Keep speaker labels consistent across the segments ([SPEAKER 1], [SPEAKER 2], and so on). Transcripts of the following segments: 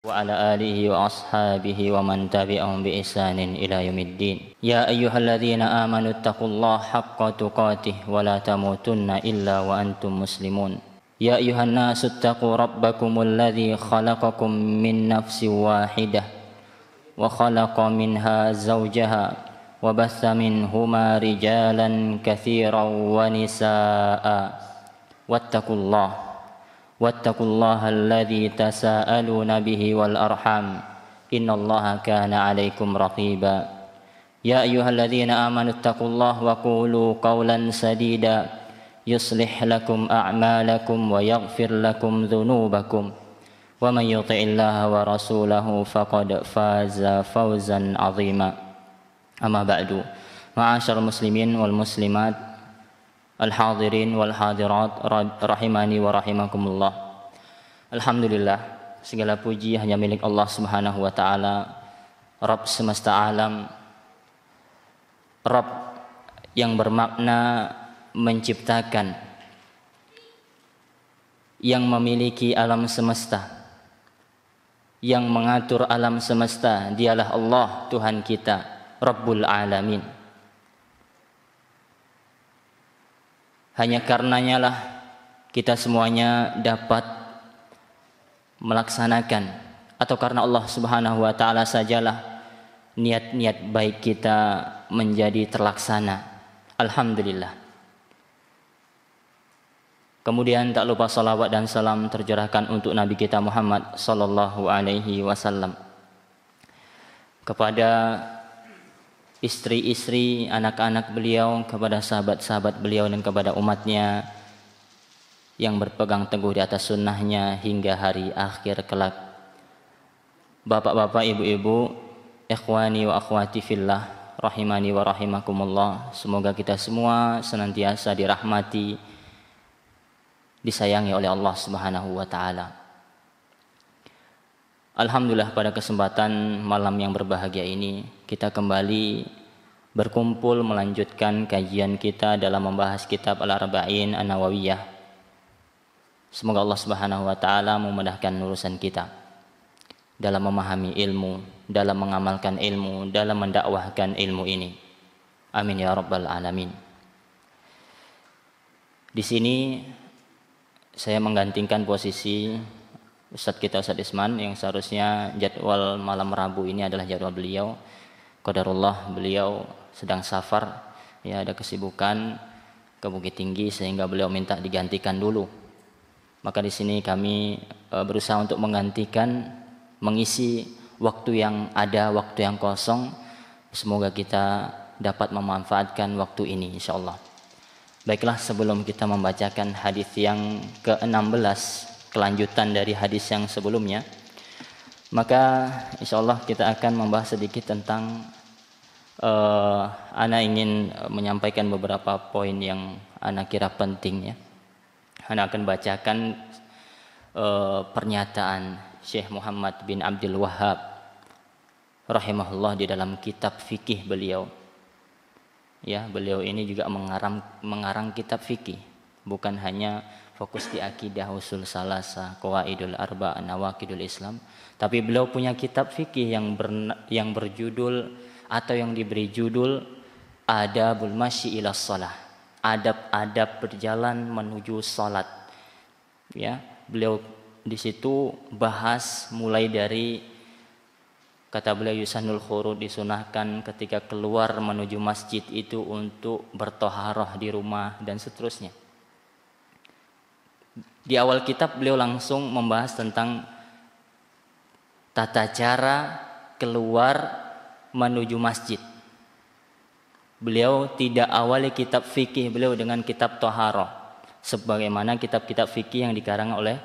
[SPEAKER 1] وعلى آله وأصحابه ومن تبعهم بإحسان إلى يوم الدين يا أيها الذين آمنوا اتقوا الله حق تقاته ولا تموتن إلا وأنتم مسلمون يا أيها الناس اتقوا ربكم الذي خلقكم من نفس واحدة وخلق منها زوجها وبث منهما رجالا كثيرا ونساء واتقوا الله الذي تساءلون به والأرحام إن الله كان عليكم رقيبا يا أيها الذين آمنوا اتقوا الله وقولوا قولا سديدا يصلح لكم أعمالكم ويغفر لكم ذنوبكم ومن يطع الله ورسوله فقد فاز فوزا عظيما أما بعد معاشر المسلمين والمسلمات Al-hadirin wal hadirat rahimani wa rahimakumullah. Alhamdulillah, segala puji hanya milik Allah Subhanahu wa taala, Rabb semesta alam, Rabb yang bermakna menciptakan, yang memiliki alam semesta, yang mengatur alam semesta. Dialah Allah, Tuhan kita, Rabbul Alamin. Hanya karenanya lah kita semuanya dapat melaksanakan, atau karena Allah Subhanahu wa taala sajalah niat-niat baik kita menjadi terlaksana. Alhamdulillah. Kemudian tak lupa salawat dan salam tercurahkan untuk Nabi kita Muhammad sallallahu alaihi wasallam, kepada istri-istri, anak-anak beliau, kepada sahabat-sahabat beliau, dan kepada umatnya yang berpegang teguh di atas sunnahnya hingga hari akhir kelak. Bapak-bapak, ibu-ibu, ikhwani wa akhwati fillah, rahimani wa rahimakumullah. Semoga kita semua senantiasa dirahmati, disayangi oleh Allah Subhanahu wa taala. Alhamdulillah, pada kesempatan malam yang berbahagia ini kita kembali berkumpul melanjutkan kajian kita dalam membahas kitab Al-Arba'in An-Nawawiyah. Semoga Allah Subhanahu wa taala memudahkan urusan kita dalam memahami ilmu, dalam mengamalkan ilmu, dalam mendakwahkan ilmu ini. Amin ya rabbal alamin. Di sini saya menggantikan posisi Ustadz kita, Ustadz Isman, yang seharusnya jadwal malam Rabu ini adalah jadwal beliau. Qadarullah beliau sedang safar, ya, ada kesibukan ke Bukit Tinggi sehingga beliau minta digantikan dulu. Maka di sini kami berusaha untuk menggantikan, mengisi waktu yang ada, waktu yang kosong. Semoga kita dapat memanfaatkan waktu ini insyaallah. Baiklah, sebelum kita membacakan hadis yang ke-16, kelanjutan dari hadis yang sebelumnya, maka insyaallah kita akan membahas sedikit tentang ana ingin menyampaikan beberapa poin yang ana kira penting, ya. Ana akan bacakan pernyataan Syekh Muhammad bin Abdul Wahhab rahimahullah di dalam kitab fikih beliau. Ya, beliau ini juga mengarang kitab fikih, bukan hanya fokus di akidah, usul salasa, qawaidul arba', nawaqidul Islam, tapi beliau punya kitab fikih yang berjudul atau yang diberi judul Adabul Masyi ila Shalah, adab-adab berjalan menuju salat. Ya, beliau di situ bahas mulai dari kata beliau yusanul khurud, disunahkan ketika keluar menuju masjid itu untuk bertoharoh di rumah dan seterusnya. Di awal kitab beliau langsung membahas tentang tata cara keluar menuju masjid. Beliau tidak awali kitab fikih beliau dengan kitab toharoh, sebagaimana kitab-kitab fikih yang dikarang oleh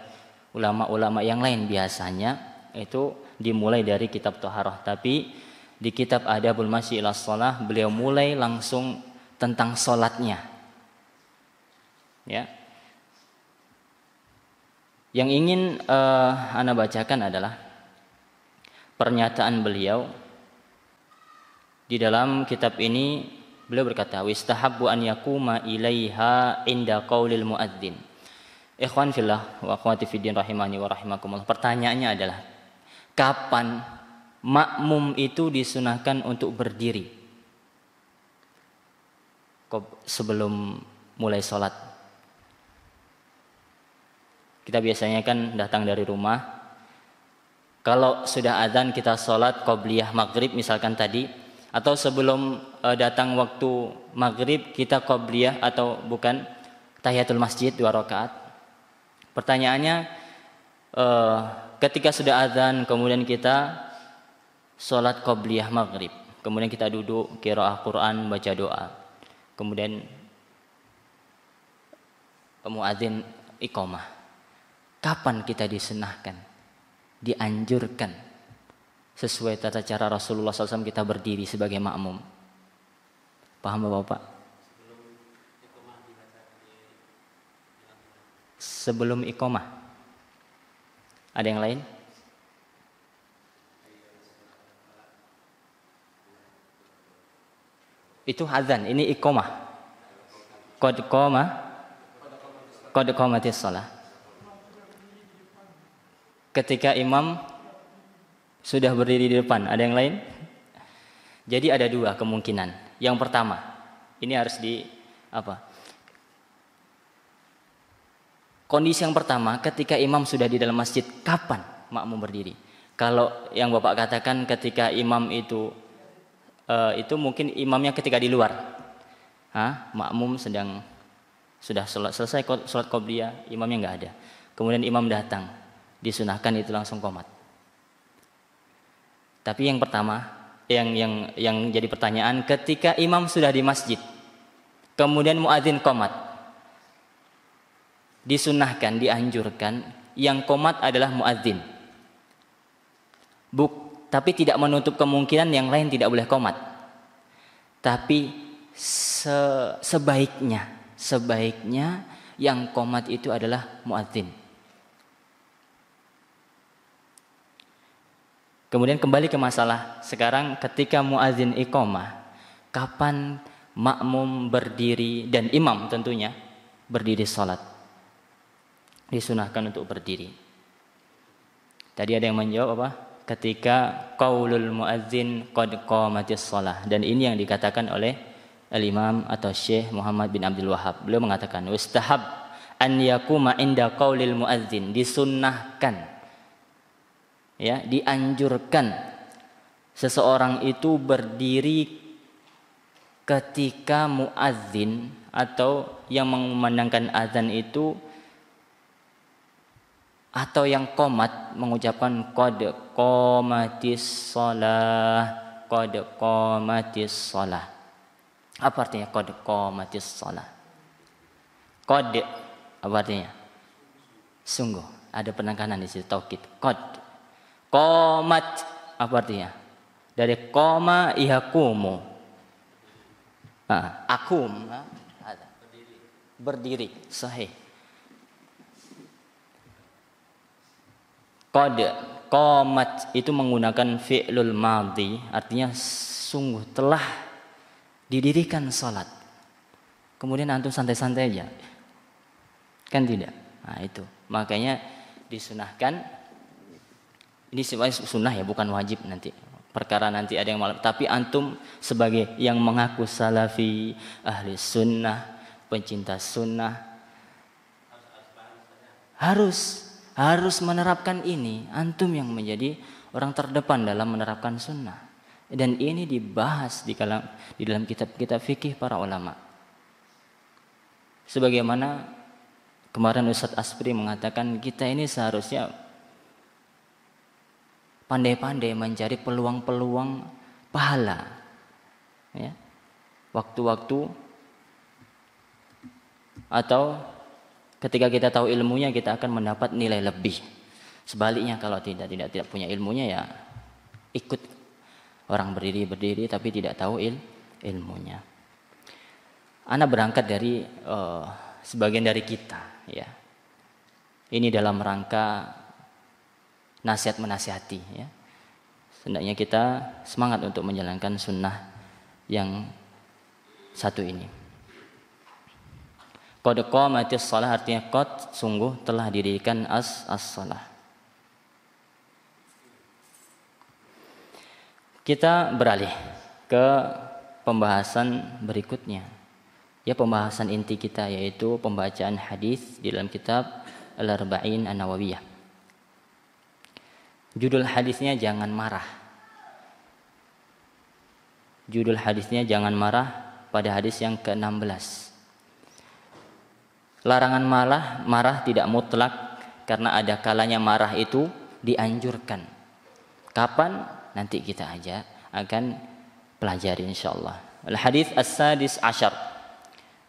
[SPEAKER 1] ulama-ulama yang lain biasanya itu dimulai dari kitab toharoh. Tapi di kitab Adabul Masyi ila Shalah beliau mulai langsung tentang sholatnya, ya. Yang ingin ana bacakan adalah pernyataan beliau di dalam kitab ini. Beliau berkata, "Wistahabbu an yakuma ilaiha inda qaulil muadzin." Ikhwan fillah wa akhwati fiddin rahimani wa rahimakumullah. Pertanyaannya adalah, kapan makmum itu disunahkan untuk berdiri sebelum mulai sholat. Kita biasanya kan datang dari rumah, kalau sudah azan kita sholat qobliyah maghrib misalkan tadi, atau sebelum datang waktu maghrib kita qobliyah atau bukan tahiyatul masjid 2 rakaat. Pertanyaannya, ketika sudah azan kemudian kita sholat qobliyah maghrib, kemudian kita duduk qiraah Quran, baca doa, kemudian muadzin iqamah, kapan kita disunahkan, dianjurkan sesuai tata cara Rasulullah SAW kita berdiri sebagai makmum? Paham Bapak? Sebelum iqamah. Ada yang lain? Itu azan, ini iqamah. Qad qamatis shalah. Ketika imam sudah berdiri di depan, ada yang lain? Jadi ada 2 kemungkinan. Yang pertama, ini harus kondisi yang pertama, ketika imam sudah di dalam masjid, kapan makmum berdiri? Kalau yang Bapak katakan ketika imam itu mungkin imamnya ketika di luar. Makmum sudah selesai sholat qobliyah, imamnya nggak ada. Kemudian imam datang, disunahkan itu langsung qomat. Tapi yang pertama, yang jadi pertanyaan, ketika imam sudah di masjid, kemudian muadzin qomat, disunahkan, dianjurkan, yang qomat adalah muadzin. Tapi tidak menutup kemungkinan yang lain tidak boleh qomat. Tapi sebaiknya yang qomat itu adalah muadzin. Kemudian kembali ke masalah sekarang, ketika muadzin iqamah, kapan makmum berdiri dan imam tentunya berdiri sholat? Disunahkan untuk berdiri. Tadi ada yang menjawab apa? Ketika qaulul muadzin qad qamatis shalah, dan ini yang dikatakan oleh Al-Imam atau Syekh Muhammad bin Abdul Wahhab. Beliau mengatakan wastahab an yakuma inda qaulil muadzin, disunnahkan, ya, dianjurkan seseorang itu berdiri ketika muadzin atau yang mengumandangkan azan itu, atau yang qomat mengucapkan qad qamatis shalah, qad qamatis shalah. Apa artinya qad qamatis shalah? Qad apa artinya? Sungguh, ada penekanan di situ, taukid. Qad. Qamat apa artinya? Dari qama yaqumu. Akum, berdiri, sahih. Qad qamat itu menggunakan fi'lul madhi, artinya sungguh telah didirikan salat. Kemudian antum santai-santai aja. Kan tidak? Nah, itu. Makanya disunahkan, ini sunnah ya, bukan wajib nanti. Perkara nanti ada yang malam, tapi antum sebagai yang mengaku salafi, ahli sunnah, pencinta sunnah, harus menerapkan ini. Antum yang menjadi orang terdepan dalam menerapkan sunnah. Dan ini dibahas di dalam kitab-kitab fikih para ulama. Sebagaimana kemarin Ustadz Aspri mengatakan, kita ini seharusnya pandai-pandai mencari peluang-peluang pahala, ya, waktu-waktu atau ketika kita tahu ilmunya, kita akan mendapat nilai lebih. Sebaliknya kalau tidak punya ilmunya, ya ikut orang berdiri tapi tidak tahu ilmunya. Ana berangkat dari sebagian dari kita, ya. Ini dalam rangka nasihat menasihati, ya. Hendaknya kita semangat untuk menjalankan sunnah yang satu ini. Qad qamatis shalah artinya qad, sungguh telah didirikan as-shalah. Kita beralih ke pembahasan berikutnya. Ya, pembahasan inti kita yaitu pembacaan hadis di dalam kitab Al-Arba'in An-Nawawiyah. Judul hadisnya jangan marah. Judul hadisnya jangan marah pada hadis yang ke-16. Larangan marah tidak mutlak karena ada kalanya marah itu dianjurkan. Kapan? Nanti kita aja akan pelajari insyaallah. Al-hadis as-sadis asyar.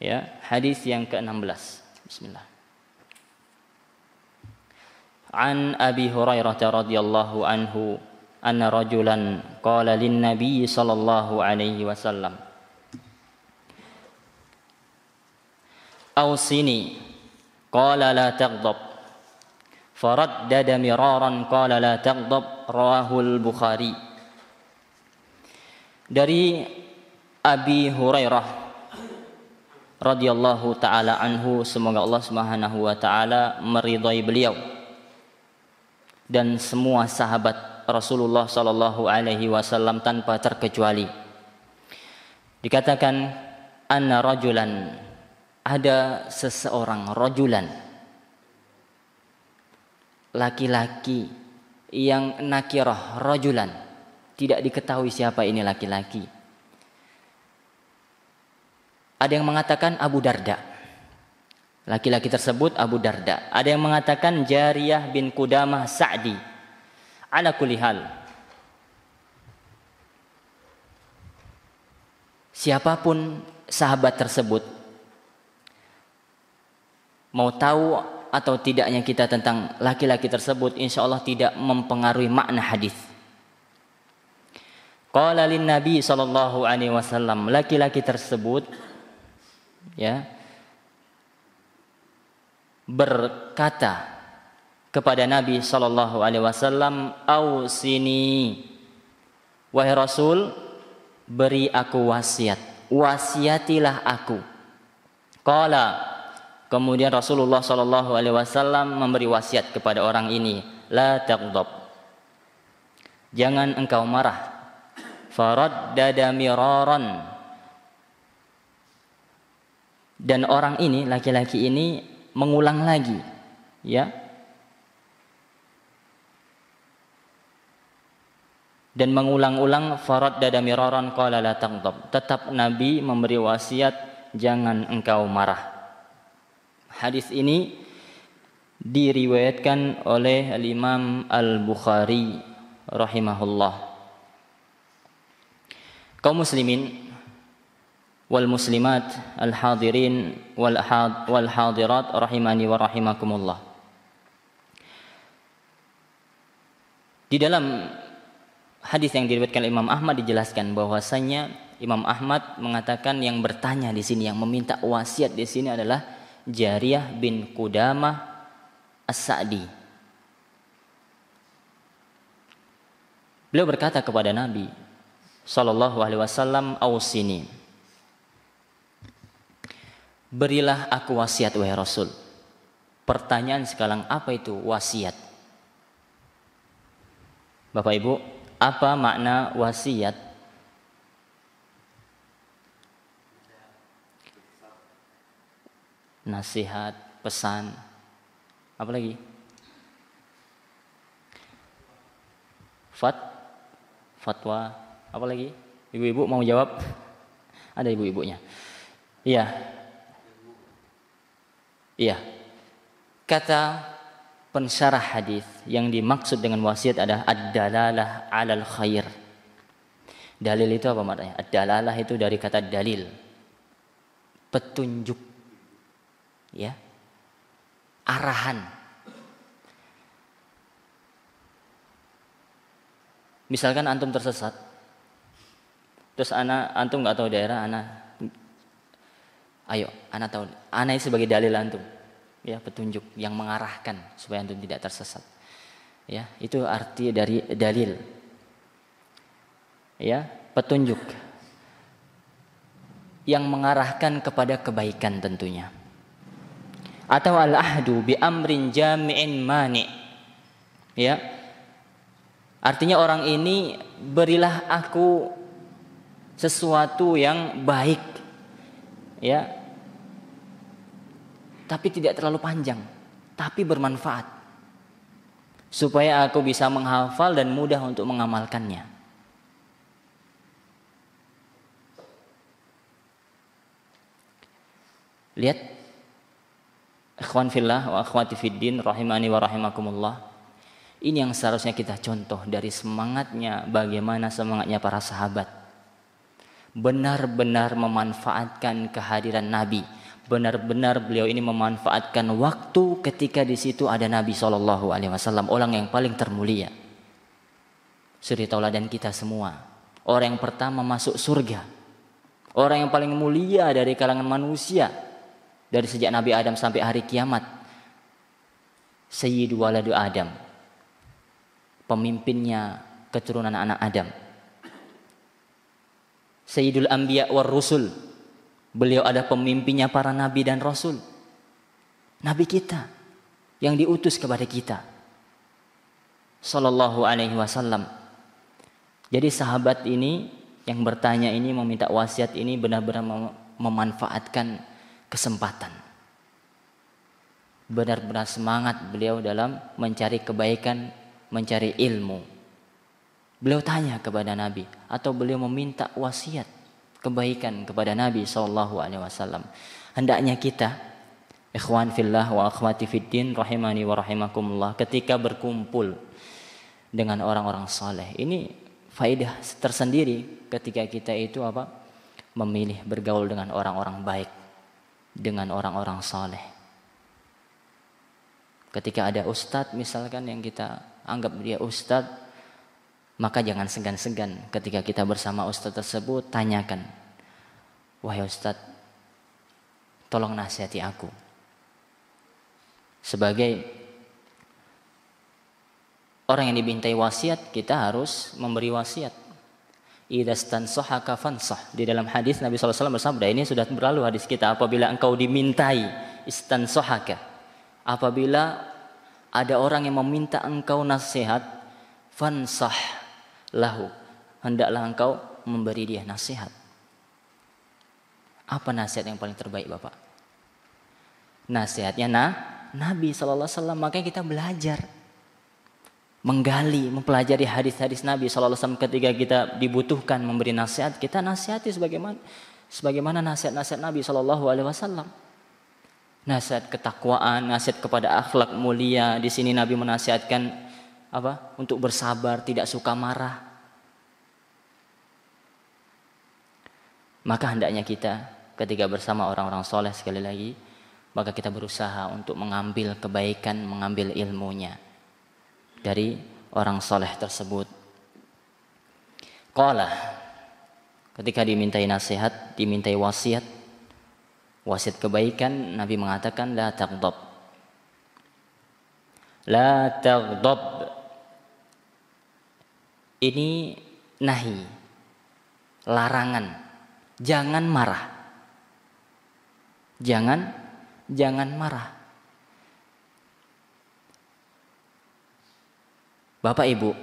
[SPEAKER 1] Ya, hadis yang ke-16. Bismillah. An Abi Hurairah radhiyallahu anhu anna rajulan qala lin nabiy sallallahu alaihi wasallam Awsini qala la taghdab faraddada miraran qala la taghdab rawahul Bukhari. Dari Abi Hurairah radhiyallahu taala anhu, semoga Allah Subhanahu wa taala meridhai beliau dan semua sahabat Rasulullah sallallahu alaihi wasallam tanpa terkecuali. Dikatakan anna rajulan, ada seseorang, rajulan, laki-laki yang nakirah, rajulan, tidak diketahui siapa ini laki-laki. Ada yang mengatakan Abu Darda, laki-laki tersebut Abu Darda. Ada yang mengatakan Jariyah bin Qudamah Sa'di. Ala kulli hal, siapapun sahabat tersebut, mau tahu atau tidaknya kita tentang laki-laki tersebut, insya Allah tidak mempengaruhi makna hadis. Qala lin Nabi sallallahu alaihi wasallam, laki-laki tersebut ya berkata kepada Nabi sallallahu alaihi wasallam, "Ausini, wahai Rasul, beri aku wasiat, wasiatilah aku." Qala, kemudian Rasulullah sallallahu alaihi wasallam memberi wasiat kepada orang ini, "La taghdab." Jangan engkau marah. Faraddada miraran. Dan orang ini, laki-laki ini mengulang lagi, ya. Dan mengulang-ulang, faraddada miraran qala la taghdab. Tetap Nabi memberi wasiat, jangan engkau marah. Hadis ini diriwayatkan oleh Imam Al-Bukhari rahimahullah. Kaum muslimin wal muslimat, al hadirin wal hadirat rahimani wa rahimakumullah. Di dalam hadis yang diriwayatkan Imam Ahmad dijelaskan bahwasanya Imam Ahmad mengatakan yang bertanya di sini, yang meminta wasiat di sini adalah Jariyah bin Qudamah As-Sa'di. Beliau berkata kepada Nabi sallallahu alaihi wasallam, "Ausini." Berilah aku wasiat wahai Rasul. Pertanyaan sekarang, apa itu wasiat? Bapak Ibu, apa makna wasiat? Nasihat, pesan, apa lagi? Fatwa, apa lagi? Ibu-ibu mau jawab? Ada ibu-ibunya. Iya. Iya. Kata pensyarah hadis, yang dimaksud dengan wasiat adalah ad-dalalah 'alal khair. Dalil itu apa maknanya? Ad-dalalah itu dari kata dalil. Petunjuk. Ya. Arahan. Misalkan antum tersesat. Terus antum enggak tahu daerah, ayo, tahu. Ana sebagai dalil antum. Ya, petunjuk yang mengarahkan supaya antum tidak tersesat. Ya, itu arti dari dalil. Ya, petunjuk yang mengarahkan kepada kebaikan tentunya. Atau al-ahdu bi amrin jami'in mani. Ya. Artinya orang ini, berilah aku sesuatu yang baik, ya, tapi tidak terlalu panjang, tapi bermanfaat, supaya aku bisa menghafal dan mudah untuk mengamalkannya. Lihat, ikhwan fillah wa akhwati fiddin rahimani wa rahimakumullah. Ini yang seharusnya kita contoh dari semangatnya, bagaimana semangatnya para sahabat. Benar-benar memanfaatkan kehadiran Nabi. Benar-benar beliau ini memanfaatkan waktu ketika di situ ada Nabi SAW, orang yang paling termulia. Suri tauladan kita semua. Orang yang pertama masuk surga. Orang yang paling mulia dari kalangan manusia. Dari sejak Nabi Adam sampai hari kiamat. Sayyidu waladu Adam. Pemimpinnya keturunan anak Adam. Sayyidul Anbiya war Rusul. Beliau ada pemimpinnya para nabi dan rasul. Nabi kita yang diutus kepada kita. Sallallahu alaihi wasallam. Jadi sahabat ini yang bertanya ini, meminta wasiat ini, benar-benar memanfaatkan kesempatan. Benar-benar semangat beliau dalam mencari kebaikan, mencari ilmu. Beliau tanya kepada Nabi, atau beliau meminta wasiat kebaikan kepada Nabi SAW. Hendaknya kita, ikhwan fillah wa akhwati fiddin rahimani wa rahimakumullah, ketika berkumpul dengan orang-orang saleh, ini faedah tersendiri ketika kita itu apa? Memilih bergaul dengan orang-orang baik, dengan orang-orang saleh. Ketika ada ustadz misalkan yang kita anggap dia ustadz, maka jangan segan-segan ketika kita bersama ustadz tersebut, tanyakan, wahai ustadz, tolong nasihati aku. Sebagai orang yang dimintai wasiat, kita harus memberi wasiat. Idza stansahaka fansah. Di dalam hadis Nabi SAW bersabda, ini sudah berlalu hadis kita, apabila engkau dimintai istansahaka, apabila ada orang yang meminta engkau nasihat, fansah lahu, hendaklah engkau memberi dia nasihat. Apa nasihat yang paling terbaik, Bapak? Nasihatnya Nabi SAW. Makanya kita belajar, menggali, mempelajari hadis-hadis Nabi SAW. Ketika kita dibutuhkan memberi nasihat, kita nasihati sebagaimana nasihat-nasihat Nabi SAW. Nasihat ketakwaan, nasihat kepada akhlak mulia. Di sini Nabi menasihatkan apa? Untuk bersabar, tidak suka marah. Maka hendaknya kita ketika bersama orang-orang soleh, sekali lagi, maka kita berusaha untuk mengambil kebaikan, mengambil ilmunya dari orang soleh tersebut. Qala, ketika dimintai nasihat, dimintai wasiat kebaikan, Nabi mengatakan la taghdab. La taghdab. Ini nahi, larangan. Jangan marah. Jangan marah. Bapak Ibu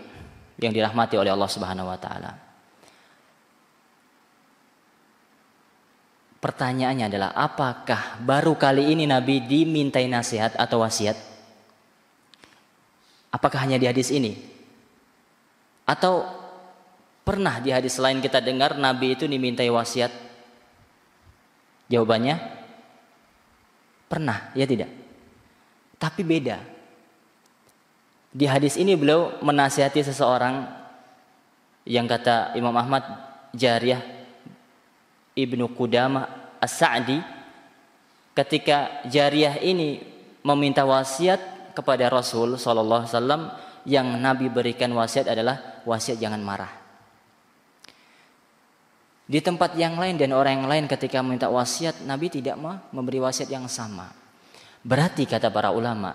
[SPEAKER 1] yang dirahmati oleh Allah Subhanahu wa taala. Pertanyaannya adalah, apakah baru kali ini Nabi dimintai nasihat atau wasiat? Apakah hanya di hadis ini? Atau pernah di hadis lain kita dengar Nabi itu dimintai wasiat? Jawabannya pernah, ya tidak? Tapi beda. Di hadis ini beliau menasihati seseorang yang kata Imam Ahmad, Jariyah Ibnu Qudamah As-Sa'di. Ketika Jariyah ini meminta wasiat kepada Rasul SAW, yang Nabi berikan wasiat adalah wasiat jangan marah. Di tempat yang lain dan orang yang lain ketika meminta wasiat, Nabi tidak memberi wasiat yang sama. Berarti kata para ulama,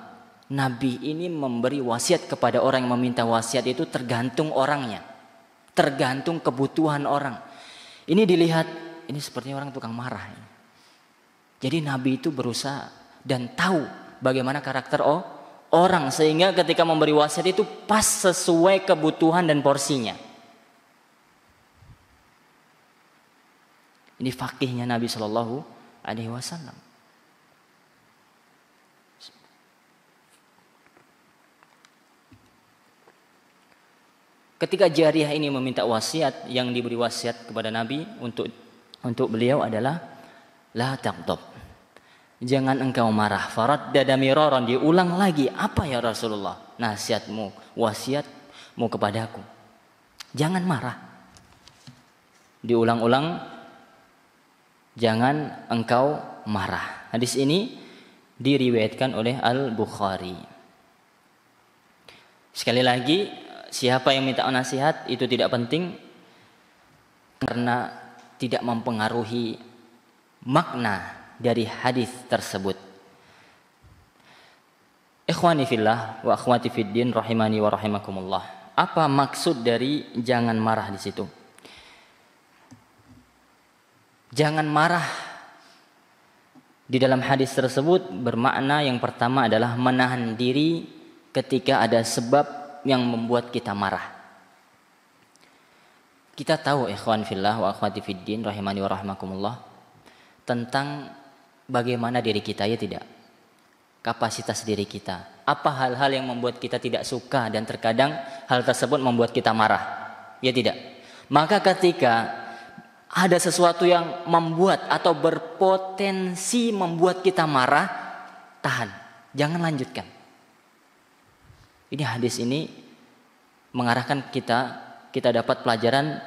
[SPEAKER 1] Nabi ini memberi wasiat kepada orang yang meminta wasiat itu tergantung orangnya, tergantung kebutuhan orang. Ini dilihat, ini sepertinya orang tukang marah. Jadi Nabi itu berusaha dan tahu bagaimana karakter orang sehingga ketika memberi wasiat itu pas sesuai kebutuhan dan porsinya. Ini fakihnya Nabi Shallallahu Alaihi Wasallam. Ketika Jariyah ini meminta wasiat, yang diberi wasiat kepada Nabi untuk beliau adalah la taghdab. Jangan engkau marah. Faraddada miraran, diulang lagi. Apa ya Rasulullah? Nasihatmu, wasiatmu kepadaku. Jangan marah. Diulang-ulang, jangan engkau marah. Hadis ini diriwayatkan oleh Al-Bukhari. Sekali lagi, siapa yang minta nasihat itu tidak penting karena tidak mempengaruhi makna dari hadis tersebut. Ikhwani fillah wa akhwati fiddin rahimani wa rahimakumullah. Apa maksud dari jangan marah di situ? Jangan marah di dalam hadis tersebut bermakna yang pertama adalah menahan diri ketika ada sebab yang membuat kita marah. Kita tahu ikhwan fillah wa akhwati fiddin rahimani wa rahimakumullah tentang bagaimana diri kita, ya tidak? Kapasitas diri kita. Apa hal-hal yang membuat kita tidak suka dan terkadang hal tersebut membuat kita marah? Ya tidak? Maka ketika ada sesuatu yang membuat atau berpotensi membuat kita marah, tahan, jangan lanjutkan. Ini hadis ini mengarahkan kita dapat pelajaran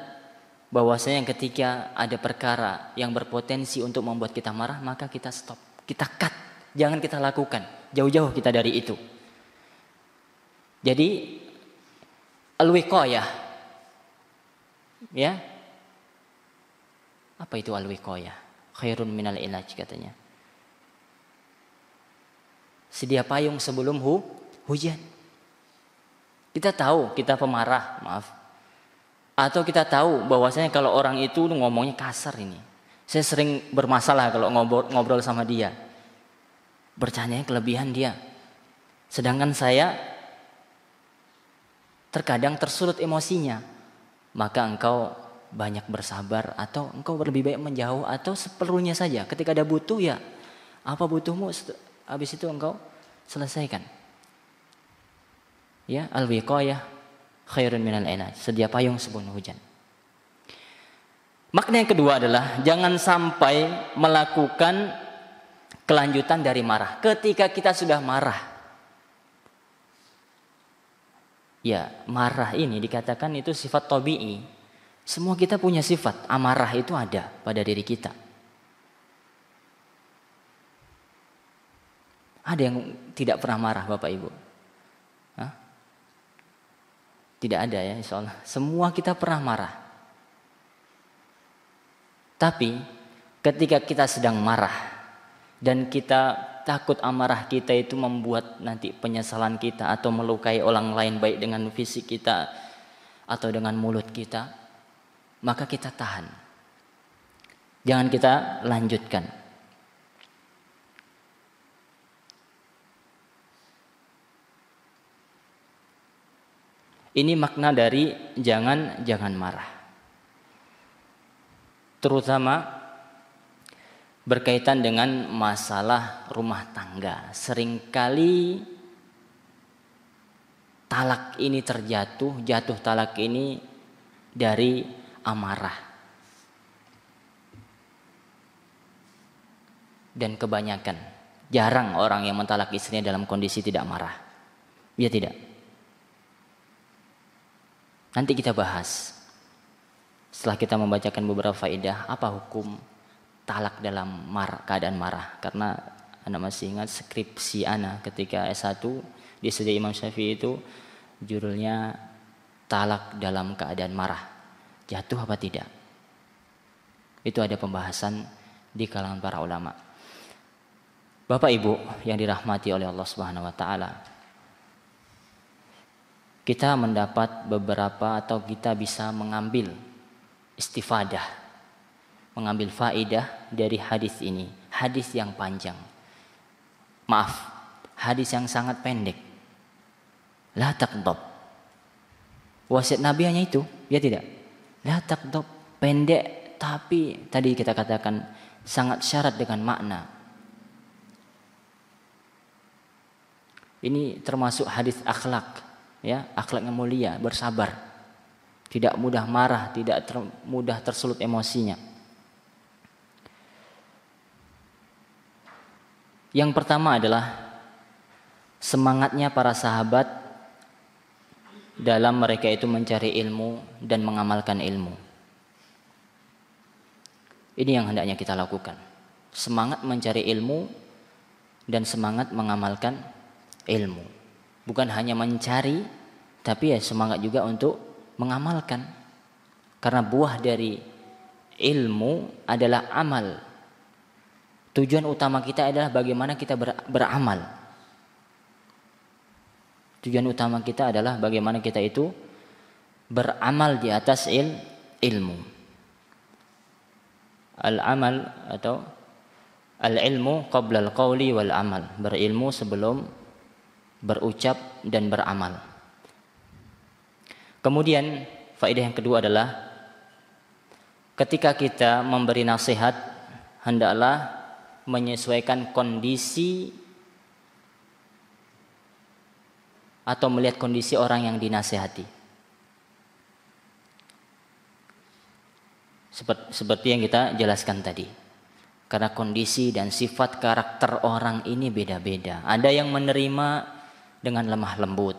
[SPEAKER 1] bahwasanya ketika ada perkara yang berpotensi untuk membuat kita marah, maka kita stop, kita cut, jangan kita lakukan, jauh-jauh kita dari itu. Jadi al-wiqayah, ya, apa itu al-wiqayah? Khairun minal ilaj katanya. Sedia payung sebelum hujan. Kita tahu kita pemarah, maaf. Atau kita tahu bahwasanya kalau orang itu ngomongnya kasar ini. Saya sering bermasalah kalau ngobrol sama dia. Bercandanya kelebihan dia. Sedangkan saya terkadang tersulut emosinya. Maka engkau banyak bersabar atau engkau lebih baik menjauh atau seperlunya saja. Ketika ada butuh, ya apa butuhmu, habis itu engkau selesaikan. Ya, al-wiqayah khairun minal ilaj. Sedia payung sebelum hujan. Makna yang kedua adalah jangan sampai melakukan kelanjutan dari marah. Ketika kita sudah marah, ya marah ini dikatakan itu sifat tabi'i. Semua kita punya sifat amarah, itu ada pada diri kita. Ada yang tidak pernah marah Bapak Ibu? Hah? Tidak ada ya, insyaallah. Semua kita pernah marah. Tapi ketika kita sedang marah dan kita takut amarah kita itu membuat nanti penyesalan kita atau melukai orang lain baik dengan fisik kita atau dengan mulut kita, maka kita tahan. Jangan kita lanjutkan. Ini makna dari jangan marah. Terutama berkaitan dengan masalah rumah tangga. Seringkali talak ini jatuh talak ini dari amarah. Dan kebanyakan, jarang orang yang mentalak istrinya dalam kondisi tidak marah. Ya tidak. Nanti kita bahas setelah kita membacakan beberapa faedah apa hukum talak dalam keadaan marah. Karena Anda masih ingat skripsi Ana ketika S1 di SD Imam Syafi'i itu judulnya talak dalam keadaan marah. Jatuh apa tidak? Itu ada pembahasan di kalangan para ulama. Bapak Ibu yang dirahmati oleh Allah Subhanahu wa taala. Kita mendapat beberapa atau kita bisa mengambil istifadah, mengambil faedah dari hadis ini. Hadis yang panjang. Maaf, hadis yang sangat pendek. La taqdab. Wasiat Nabi hanya itu, ya tidak? La taqdab, pendek tapi tadi kita katakan sangat syarat dengan makna. Ini termasuk hadis akhlak, ya, akhlak yang mulia, bersabar. Tidak mudah marah, tidak mudah tersulut emosinya. Yang pertama adalah semangatnya para sahabat dalam mereka itu mencari ilmu dan mengamalkan ilmu. Ini yang hendaknya kita lakukan. Semangat mencari ilmu dan semangat mengamalkan ilmu. Bukan hanya mencari, tapi ya semangat juga untuk mengamalkan. Karena buah dari ilmu adalah amal. Tujuan utama kita adalah bagaimana kita beramal. Tujuan utama kita adalah bagaimana kita itu beramal di atas ilmu. Al-amal atau al-ilmu qabla al-qawli wal amal. Berilmu sebelum berucap dan beramal. Kemudian faedah yang kedua adalah ketika kita memberi nasihat hendaklah menyesuaikan kondisi atau melihat kondisi orang yang dinasihati. Seperti yang kita jelaskan tadi. Karena kondisi dan sifat karakter orang ini beda-beda. Ada yang menerima dengan lemah lembut.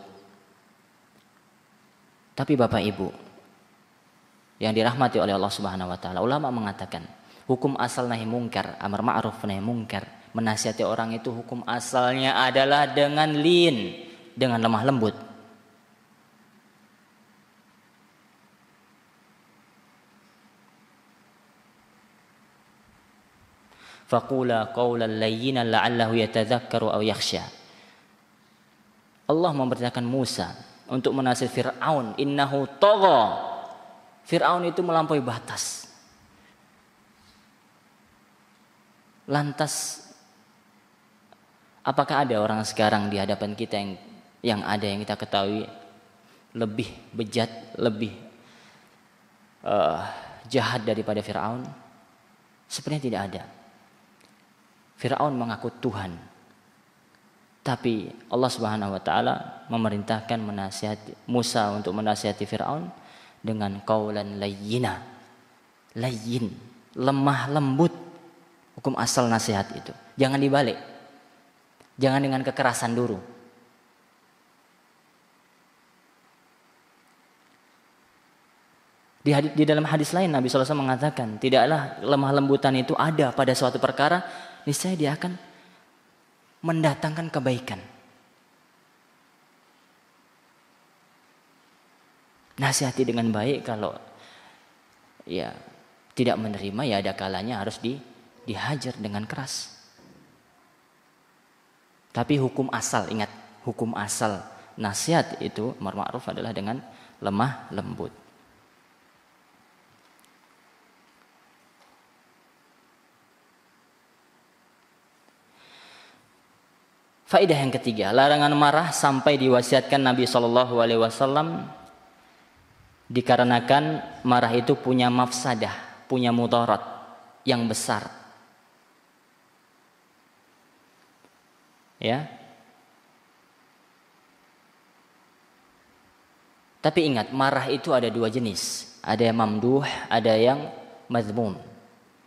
[SPEAKER 1] Tapi Bapak Ibu yang dirahmati oleh Allah Subhanahu wa taala, ulama mengatakan, hukum asal nahi mungkar, amar ma'ruf nahi mungkar, menasihati orang itu hukum asalnya adalah dengan lin, dengan lemah lembut. Faqula qawlan layyinan la'allahu yatadzakkaru aw yakhsha. Allah memerintahkan Musa untuk menasihati Fir'aun, innahu tagha. Fir'aun itu melampaui batas. Lantas apakah ada orang sekarang di hadapan kita yang ada yang kita ketahui lebih bejat, lebih jahat daripada Fir'aun? Sebenarnya tidak ada. Fir'aun mengaku Tuhan, tapi Allah Subhanahu wa taala memerintahkan menasihati Musa untuk menasihati Fir'aun dengan qaulan layyina. Layyin, lemah lembut. Hukum asal nasihat itu. Jangan dibalik. Jangan dengan kekerasan dulu. Di dalam hadis lain Nabi SAW mengatakan, tidaklah lemah lembutan itu ada pada suatu perkara, niscaya dia akan mendatangkan kebaikan. Nasihati dengan baik, kalau ya tidak menerima ya ada kalanya harus dihajar dengan keras. Tapi hukum asal, ingat, hukum asal nasihat itu amar ma'ruf adalah dengan lemah lembut. Faedah yang ketiga, larangan marah sampai diwasiatkan Nabi SAW dikarenakan marah itu punya mafsadah, punya mudarat yang besar. Ya. Tapi ingat, marah itu ada dua jenis. Ada yang mamduh, ada yang mazmum.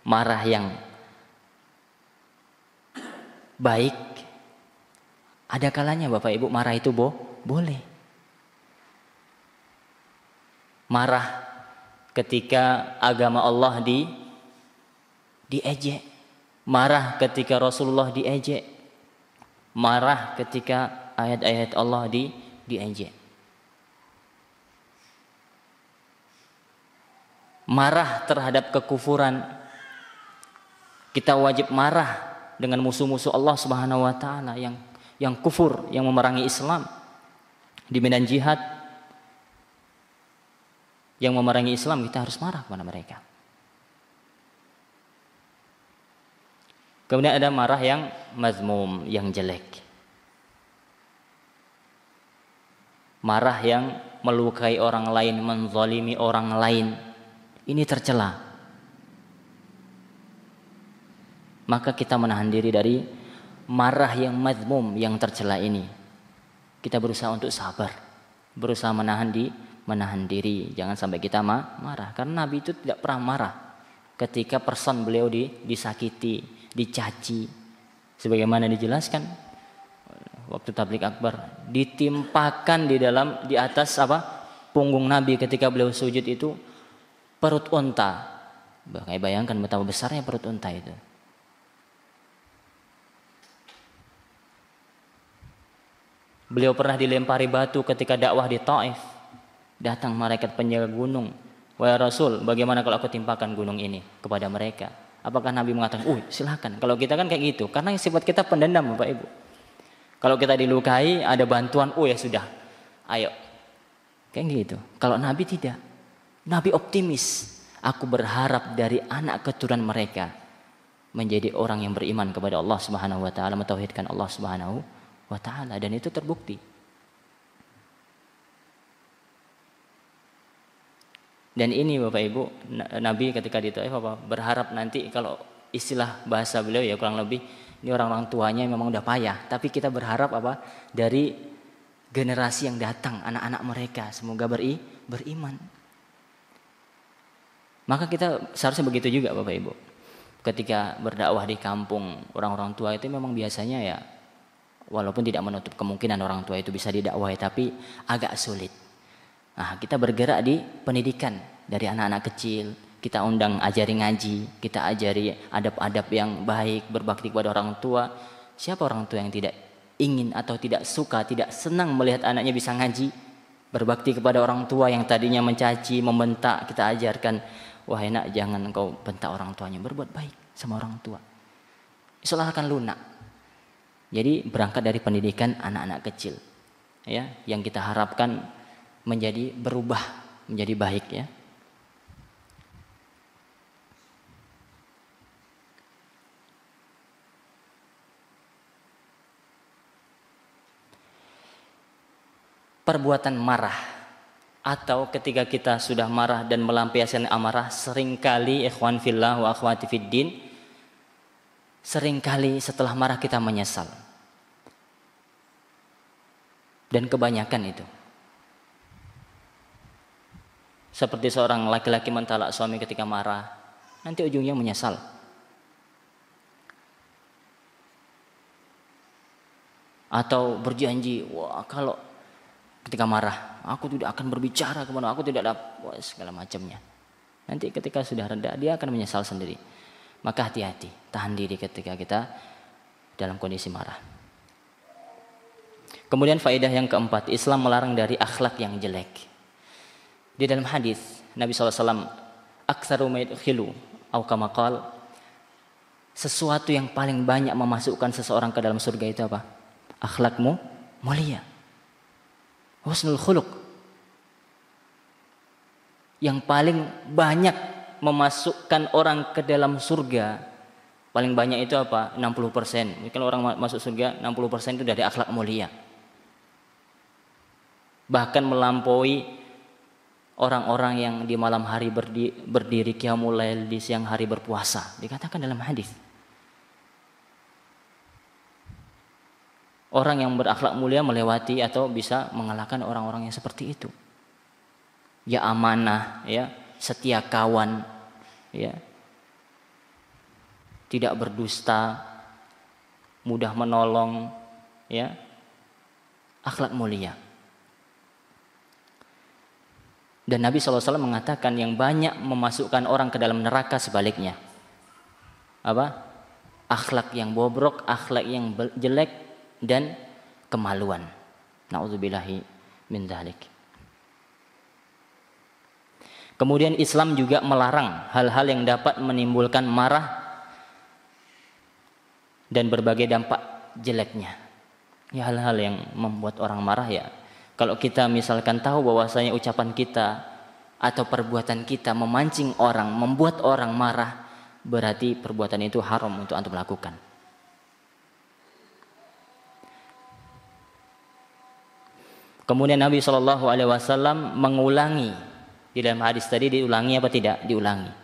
[SPEAKER 1] Marah yang baik, ada kalanya Bapak Ibu marah itu boleh. Marah ketika agama Allah diejek. Marah ketika Rasulullah diejek. Marah ketika ayat-ayat Allah diejek. Marah terhadap kekufuran. Kita wajib marah dengan musuh-musuh Allah Subhanahu wa taala yang kufur, yang memerangi Islam di medan jihad, yang memerangi Islam, kita harus marah kepada mereka. Kemudian ada marah yang mazmum, yang jelek. marah yang melukai orang lain, menzalimi orang lain, ini tercela. Maka kita menahan diri dari marah yang mazmum, yang tercela ini. Kita berusaha untuk sabar, berusaha menahan diri, jangan sampai kita marah. Karena Nabi itu tidak pernah marah ketika person beliau disakiti, dicaci. Sebagaimana dijelaskan waktu tabligh akbar, ditimpakan di atas punggung Nabi ketika beliau sujud itu perut unta. Bayangkan betapa besarnya perut unta itu. Beliau pernah dilempari batu ketika dakwah di Taif. Datang malaikat penjaga gunung. Wahai Rasul, bagaimana kalau aku timpakan gunung ini kepada mereka? Apakah Nabi mengatakan, silakan. Kalau kita kan kayak gitu. Karena sifat kita pendendam, Bapak Ibu. Kalau kita dilukai, ada bantuan, ya sudah. Ayo. Kayak gitu. Kalau Nabi tidak. Nabi optimis. Aku berharap dari anak keturunan mereka menjadi orang yang beriman kepada Allah Subhanahu wa taala, mentauhidkan Allah Subhanahu wa taala, dan itu terbukti. Dan ini Bapak Ibu, Nabi ketika di Taif berharap nanti, kalau istilah bahasa beliau ya kurang lebih, ini orang-orang tuanya memang udah payah, tapi kita berharap dari generasi yang datang, anak-anak mereka semoga beriman. Maka kita seharusnya begitu juga Bapak Ibu. Ketika berdakwah di kampung, orang-orang tua itu memang biasanya ya, walaupun tidak menutup kemungkinan orang tua itu bisa didakwahi, tapi agak sulit. Nah, kita bergerak di pendidikan dari anak-anak kecil. Kita undang, ajari ngaji, kita ajari adab-adab yang baik, berbakti kepada orang tua. Siapa orang tua yang tidak ingin atau tidak suka, tidak senang melihat anaknya bisa ngaji, berbakti kepada orang tua yang tadinya mencaci, membentak, kita ajarkan, wahai nak, jangan engkau bentak orang tuanya, berbuat baik sama orang tua. Insya Allah akan lunak. Jadi berangkat dari pendidikan anak-anak kecil, ya, yang kita harapkan menjadi berubah, menjadi baik, ya. Perbuatan marah atau ketika kita sudah marah dan melampiaskan amarah, seringkali ikhwan fillah wa akhwati fiddin, seringkali setelah marah kita menyesal. Dan kebanyakan itu seperti seorang laki-laki mentalak suami ketika marah, nanti ujungnya menyesal. Atau berjanji, kalau ketika marah, aku tidak akan berbicara kepada, aku tidak dapat, segala macamnya. Nanti ketika sudah reda, dia akan menyesal sendiri. Maka hati-hati, tahan diri ketika kita dalam kondisi marah. Kemudian faedah yang keempat, Islam melarang dari akhlak yang jelek. Di dalam hadis Nabi SAW, aktsaru ma yadkhilu au kama qala, sesuatu yang paling banyak memasukkan seseorang ke dalam surga itu apa? Akhlakmu mulia. Husnul khuluq. Yang paling banyak memasukkan orang ke dalam surga, paling banyak itu apa? 60%. Kalau orang masuk surga, 60% itu dari akhlak mulia. Bahkan melampaui orang-orang yang di malam hari berdiri qiyamul lail, di siang hari berpuasa. Dikatakan dalam hadis. Orang yang berakhlak mulia melewati atau bisa mengalahkan orang-orang yang seperti itu. Ya amanah, ya, setia kawan, ya. Tidak berdusta, mudah menolong, ya. Akhlak mulia. Dan Nabi SAW mengatakan yang banyak memasukkan orang ke dalam neraka sebaliknya. Apa? Akhlak yang bobrok, akhlak yang jelek, dan kemaluan. Na'udzubillahi min dzalik. Kemudian Islam juga melarang hal-hal yang dapat menimbulkan marah dan berbagai dampak jeleknya. Ya, hal-hal yang membuat orang marah, ya. Kalau kita misalkan tahu bahwasanya ucapan kita atau perbuatan kita memancing orang, membuat orang marah, berarti perbuatan itu haram untuk antum lakukan. Kemudian Nabi SAW mengulangi. Di dalam hadis tadi diulangi apa tidak? Diulangi.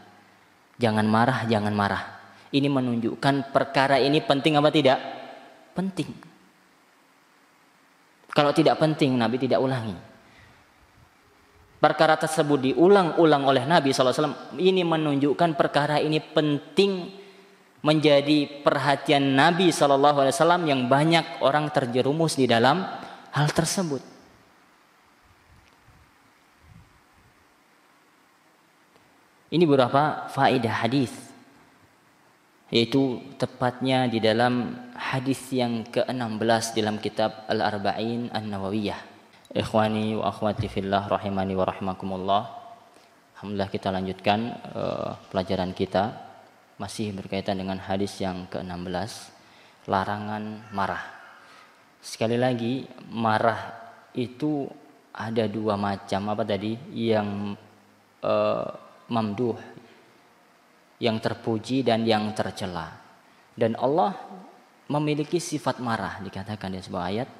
[SPEAKER 1] Jangan marah, jangan marah. Ini menunjukkan perkara ini penting apa tidak? Penting. Kalau tidak penting, Nabi tidak ulangi. Perkara tersebut diulang-ulang oleh Nabi SAW. Ini menunjukkan perkara ini penting, menjadi perhatian Nabi SAW yang banyak orang terjerumus di dalam hal tersebut. Ini beberapa faedah hadis, yaitu tepatnya di dalam hadis yang ke-16 dalam kitab Al-Arba'in An-Nawawiyah. Ikhwani wa akhwati fillah rahimani wa rahimakumullah. Alhamdulillah, kita lanjutkan pelajaran kita, masih berkaitan dengan hadis yang ke-16, larangan marah. Sekali lagi, marah itu ada dua macam. Apa tadi? Yang mamduh, yang terpuji dan yang tercela. Dan Allah memiliki sifat marah, dikatakan di sebuah ayat.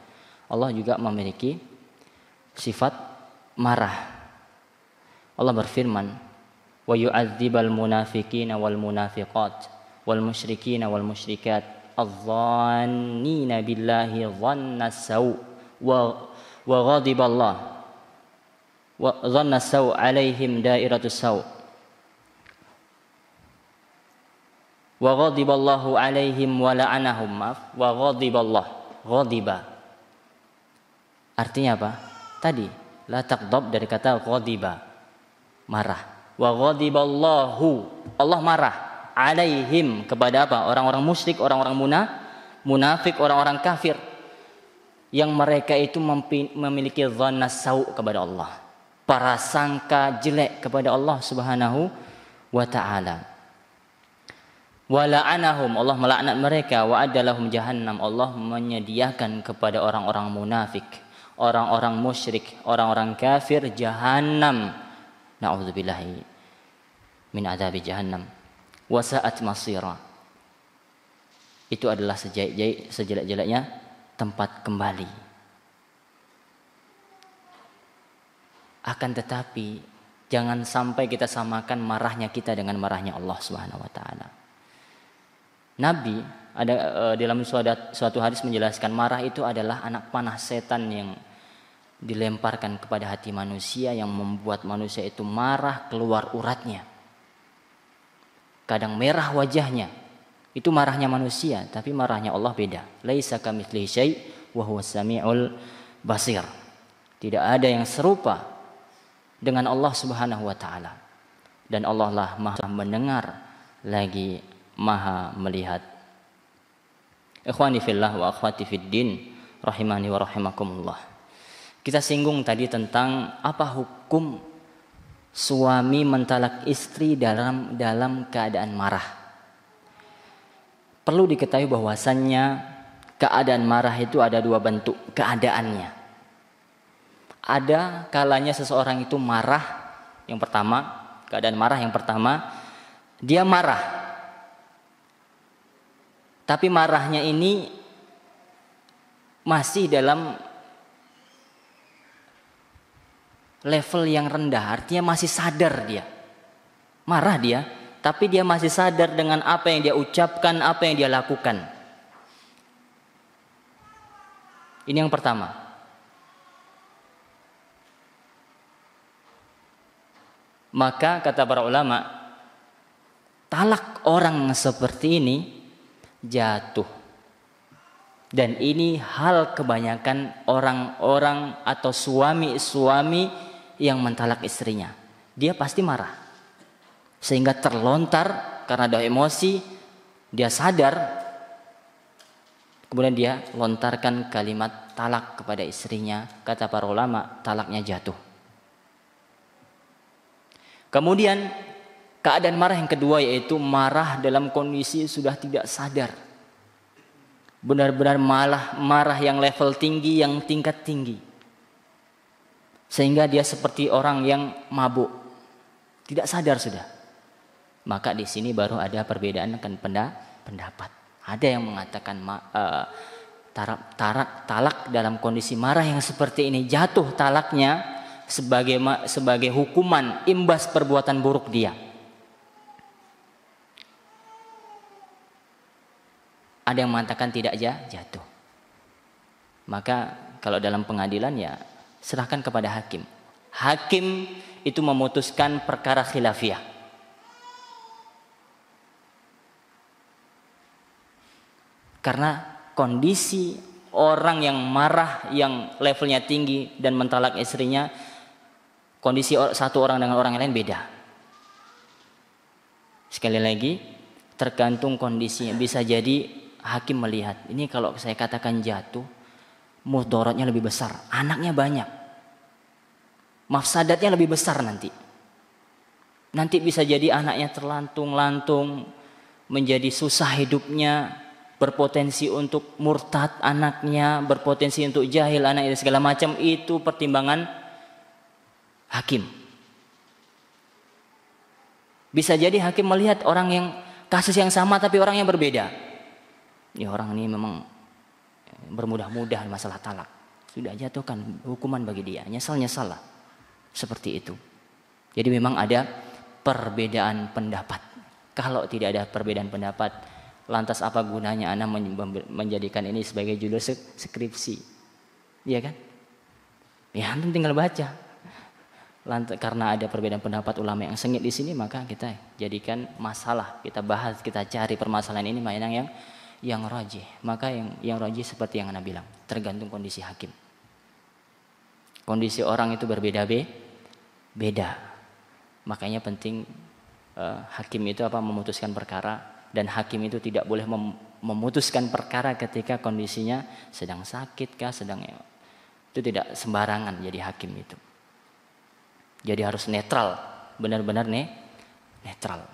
[SPEAKER 1] Allah juga memiliki sifat marah. Allah berfirman, wa yu'adzibal munafiqina wal munafiqat wal musyrikina wal musyrikat adh-dhannina billahi dhanna saw wa ghadiballah wa dhanna saw alaihim dairatus saw wa ghadiballahu alaihim wa la'anahum wa ghadiballah. Ghadiba artinya apa? Tadi la taghdab dari kata ghadiba, marah. Wa ghadiballahu, Allah marah, alaihim, kepada apa? Orang-orang musyrik, orang-orang munafik, orang-orang kafir yang mereka itu memiliki dhanna sau kepada Allah, prasangka jelek kepada Allah Subhanahu wa taala. Wa la'anahum, Allah melaknat mereka. Wa adalahum jahannam, Allah menyediakan kepada orang-orang munafik, orang-orang musyrik, orang-orang kafir jahannam. Na'udzubillahi min adzabi jahannam. Wa sa'at masira, itu adalah sejelek-jeleknya tempat kembali. Akan tetapi jangan sampai kita samakan marahnya kita dengan marahnya Allah Subhanahu wa taala. Nabi ada dalam suatu hadis menjelaskan marah itu adalah anak panah setan yang dilemparkan kepada hati manusia, yang membuat manusia itu marah keluar uratnya. Kadang merah wajahnya, itu marahnya manusia, tapi marahnya Allah beda. Laisa kamitslihi syai' wa huwas samiul basir. Tidak ada yang serupa dengan Allah Subhanahu wa taala. Dan Allah lah Maha mendengar lagi Maha melihat. Ikhwani fillah wa akhwati fiddin rahimani wa rahimakumullah. Kita singgung tadi tentang apa hukum suami mentalak istri dalam keadaan marah. Perlu diketahui bahwasannya keadaan marah itu ada dua bentuk keadaannya. Ada kalanya seseorang itu marah, yang pertama, keadaan marah yang pertama, dia marah. Tapi marahnya ini masih dalam level yang rendah, artinya masih sadar dia. Marah dia, tapi dia masih sadar dengan apa yang dia ucapkan, apa yang dia lakukan. Ini yang pertama. Maka kata para ulama, talak orang seperti ini jatuh. Dan ini hal kebanyakan orang-orang atau suami-suami yang mentalak istrinya. Dia pasti marah, sehingga terlontar karena ada emosi, dia sadar, kemudian dia lontarkan kalimat talak kepada istrinya. Kata para ulama, talaknya jatuh. Kemudian keadaan marah yang kedua, yaitu marah dalam kondisi sudah tidak sadar. Benar-benar marah yang level tinggi, yang tingkat tinggi. Sehingga dia seperti orang yang mabuk, tidak sadar sudah. Maka di sini baru ada perbedaan pendapat. Ada yang mengatakan talak dalam kondisi marah yang seperti ini, jatuh talaknya sebagai hukuman imbas perbuatan buruk dia. Ada yang mengatakan tidak jatuh. Maka kalau dalam pengadilan ya serahkan kepada hakim. Hakim itu memutuskan perkara khilafiyah. Karena kondisi orang yang marah, yang levelnya tinggi dan mentalak istrinya, kondisi satu orang dengan orang yang lain beda. Sekali lagi, tergantung kondisinya. Bisa jadi hakim melihat, ini kalau saya katakan jatuh, mudaratnya lebih besar, anaknya banyak, mafsadatnya lebih besar nanti. Nanti bisa jadi anaknya terlantung-lantung, menjadi susah hidupnya, berpotensi untuk murtad anaknya, berpotensi untuk jahil anaknya, segala macam. Itu pertimbangan hakim. Bisa jadi hakim melihat orang yang kasus yang sama tapi orang yang berbeda. Ya orang ini memang bermudah-mudah masalah talak, sudah jatuhkan hukuman bagi dia, nyesal lah. Seperti itu. Jadi memang ada perbedaan pendapat. Kalau tidak ada perbedaan pendapat, lantas apa gunanya Anda menjadikan ini sebagai judul skripsi? Iya kan? Ya Anda tinggal baca. Lantas karena ada perbedaan pendapat ulama yang sengit di sini, maka kita jadikan masalah, kita bahas, kita cari permasalahan ini mana yang rajih. Maka yang rajih seperti yang Anda bilang, tergantung kondisi hakim. Kondisi orang itu berbeda-beda. Makanya penting hakim itu memutuskan perkara, dan hakim itu tidak boleh memutuskan perkara ketika kondisinya sedang sakit kah, itu tidak sembarangan jadi hakim itu. Jadi harus netral, benar-benar netral.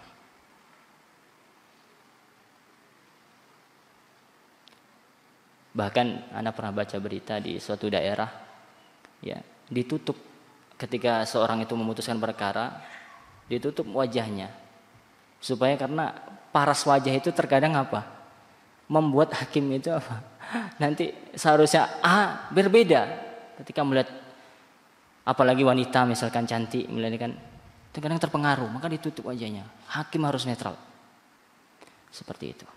[SPEAKER 1] Bahkan Anda pernah baca berita di suatu daerah, ya, ditutup ketika seorang itu memutuskan perkara, ditutup wajahnya. Supaya karena paras wajah itu terkadang membuat hakim itu nanti seharusnya berbeda ketika melihat, apalagi wanita misalkan cantik, melihat kan terkadang terpengaruh, maka ditutup wajahnya. Hakim harus netral. Seperti itu.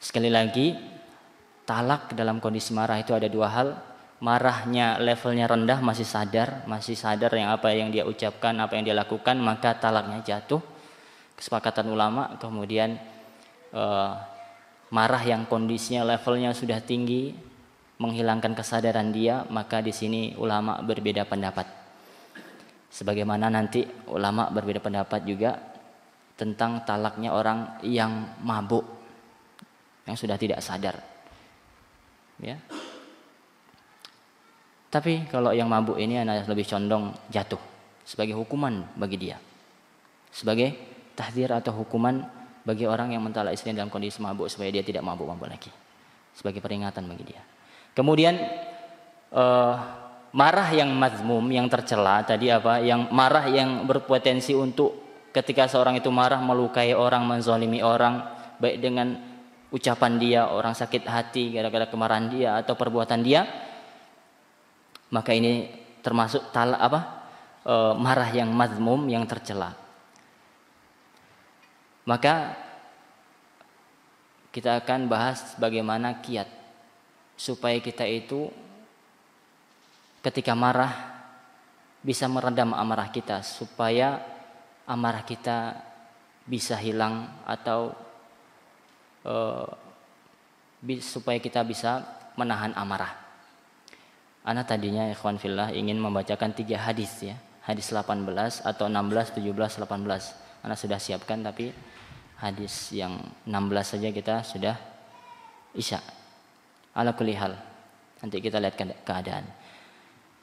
[SPEAKER 1] Sekali lagi, talak dalam kondisi marah itu ada dua hal. Marahnya levelnya rendah, masih sadar yang apa yang dia ucapkan, apa yang dia lakukan, maka talaknya jatuh. Kesepakatan ulama. Kemudian marah yang kondisinya levelnya sudah tinggi, menghilangkan kesadaran dia, maka di sini ulama berbeda pendapat. Sebagaimana nanti ulama berbeda pendapat juga tentang talaknya orang yang mabuk, yang sudah tidak sadar, ya. Tapi kalau yang mabuk ini adalah lebih condong jatuh sebagai hukuman bagi dia, sebagai tahdzir atau hukuman bagi orang yang mentalak istrinya dalam kondisi mabuk supaya dia tidak mabuk-mabuk lagi, sebagai peringatan bagi dia. Kemudian marah yang mazmum, yang tercela tadi yang marah yang berpotensi untuk ketika seorang itu marah melukai orang, menzalimi orang, baik dengan ucapan dia, orang sakit hati gara-gara kemarahan dia atau perbuatan dia, maka ini termasuk marah yang mazmum, yang tercela. Maka kita akan bahas bagaimana kiat supaya kita itu ketika marah bisa meredam amarah kita, supaya amarah kita bisa hilang atau supaya kita bisa menahan amarah. Ana tadinya ikhwan fillah ingin membacakan 3 hadis, ya. Hadis 18 atau 16, 17, 18. Ana sudah siapkan, tapi hadis yang 16 saja kita sudah isya. Ala kulli hal, nanti kita lihat keadaan.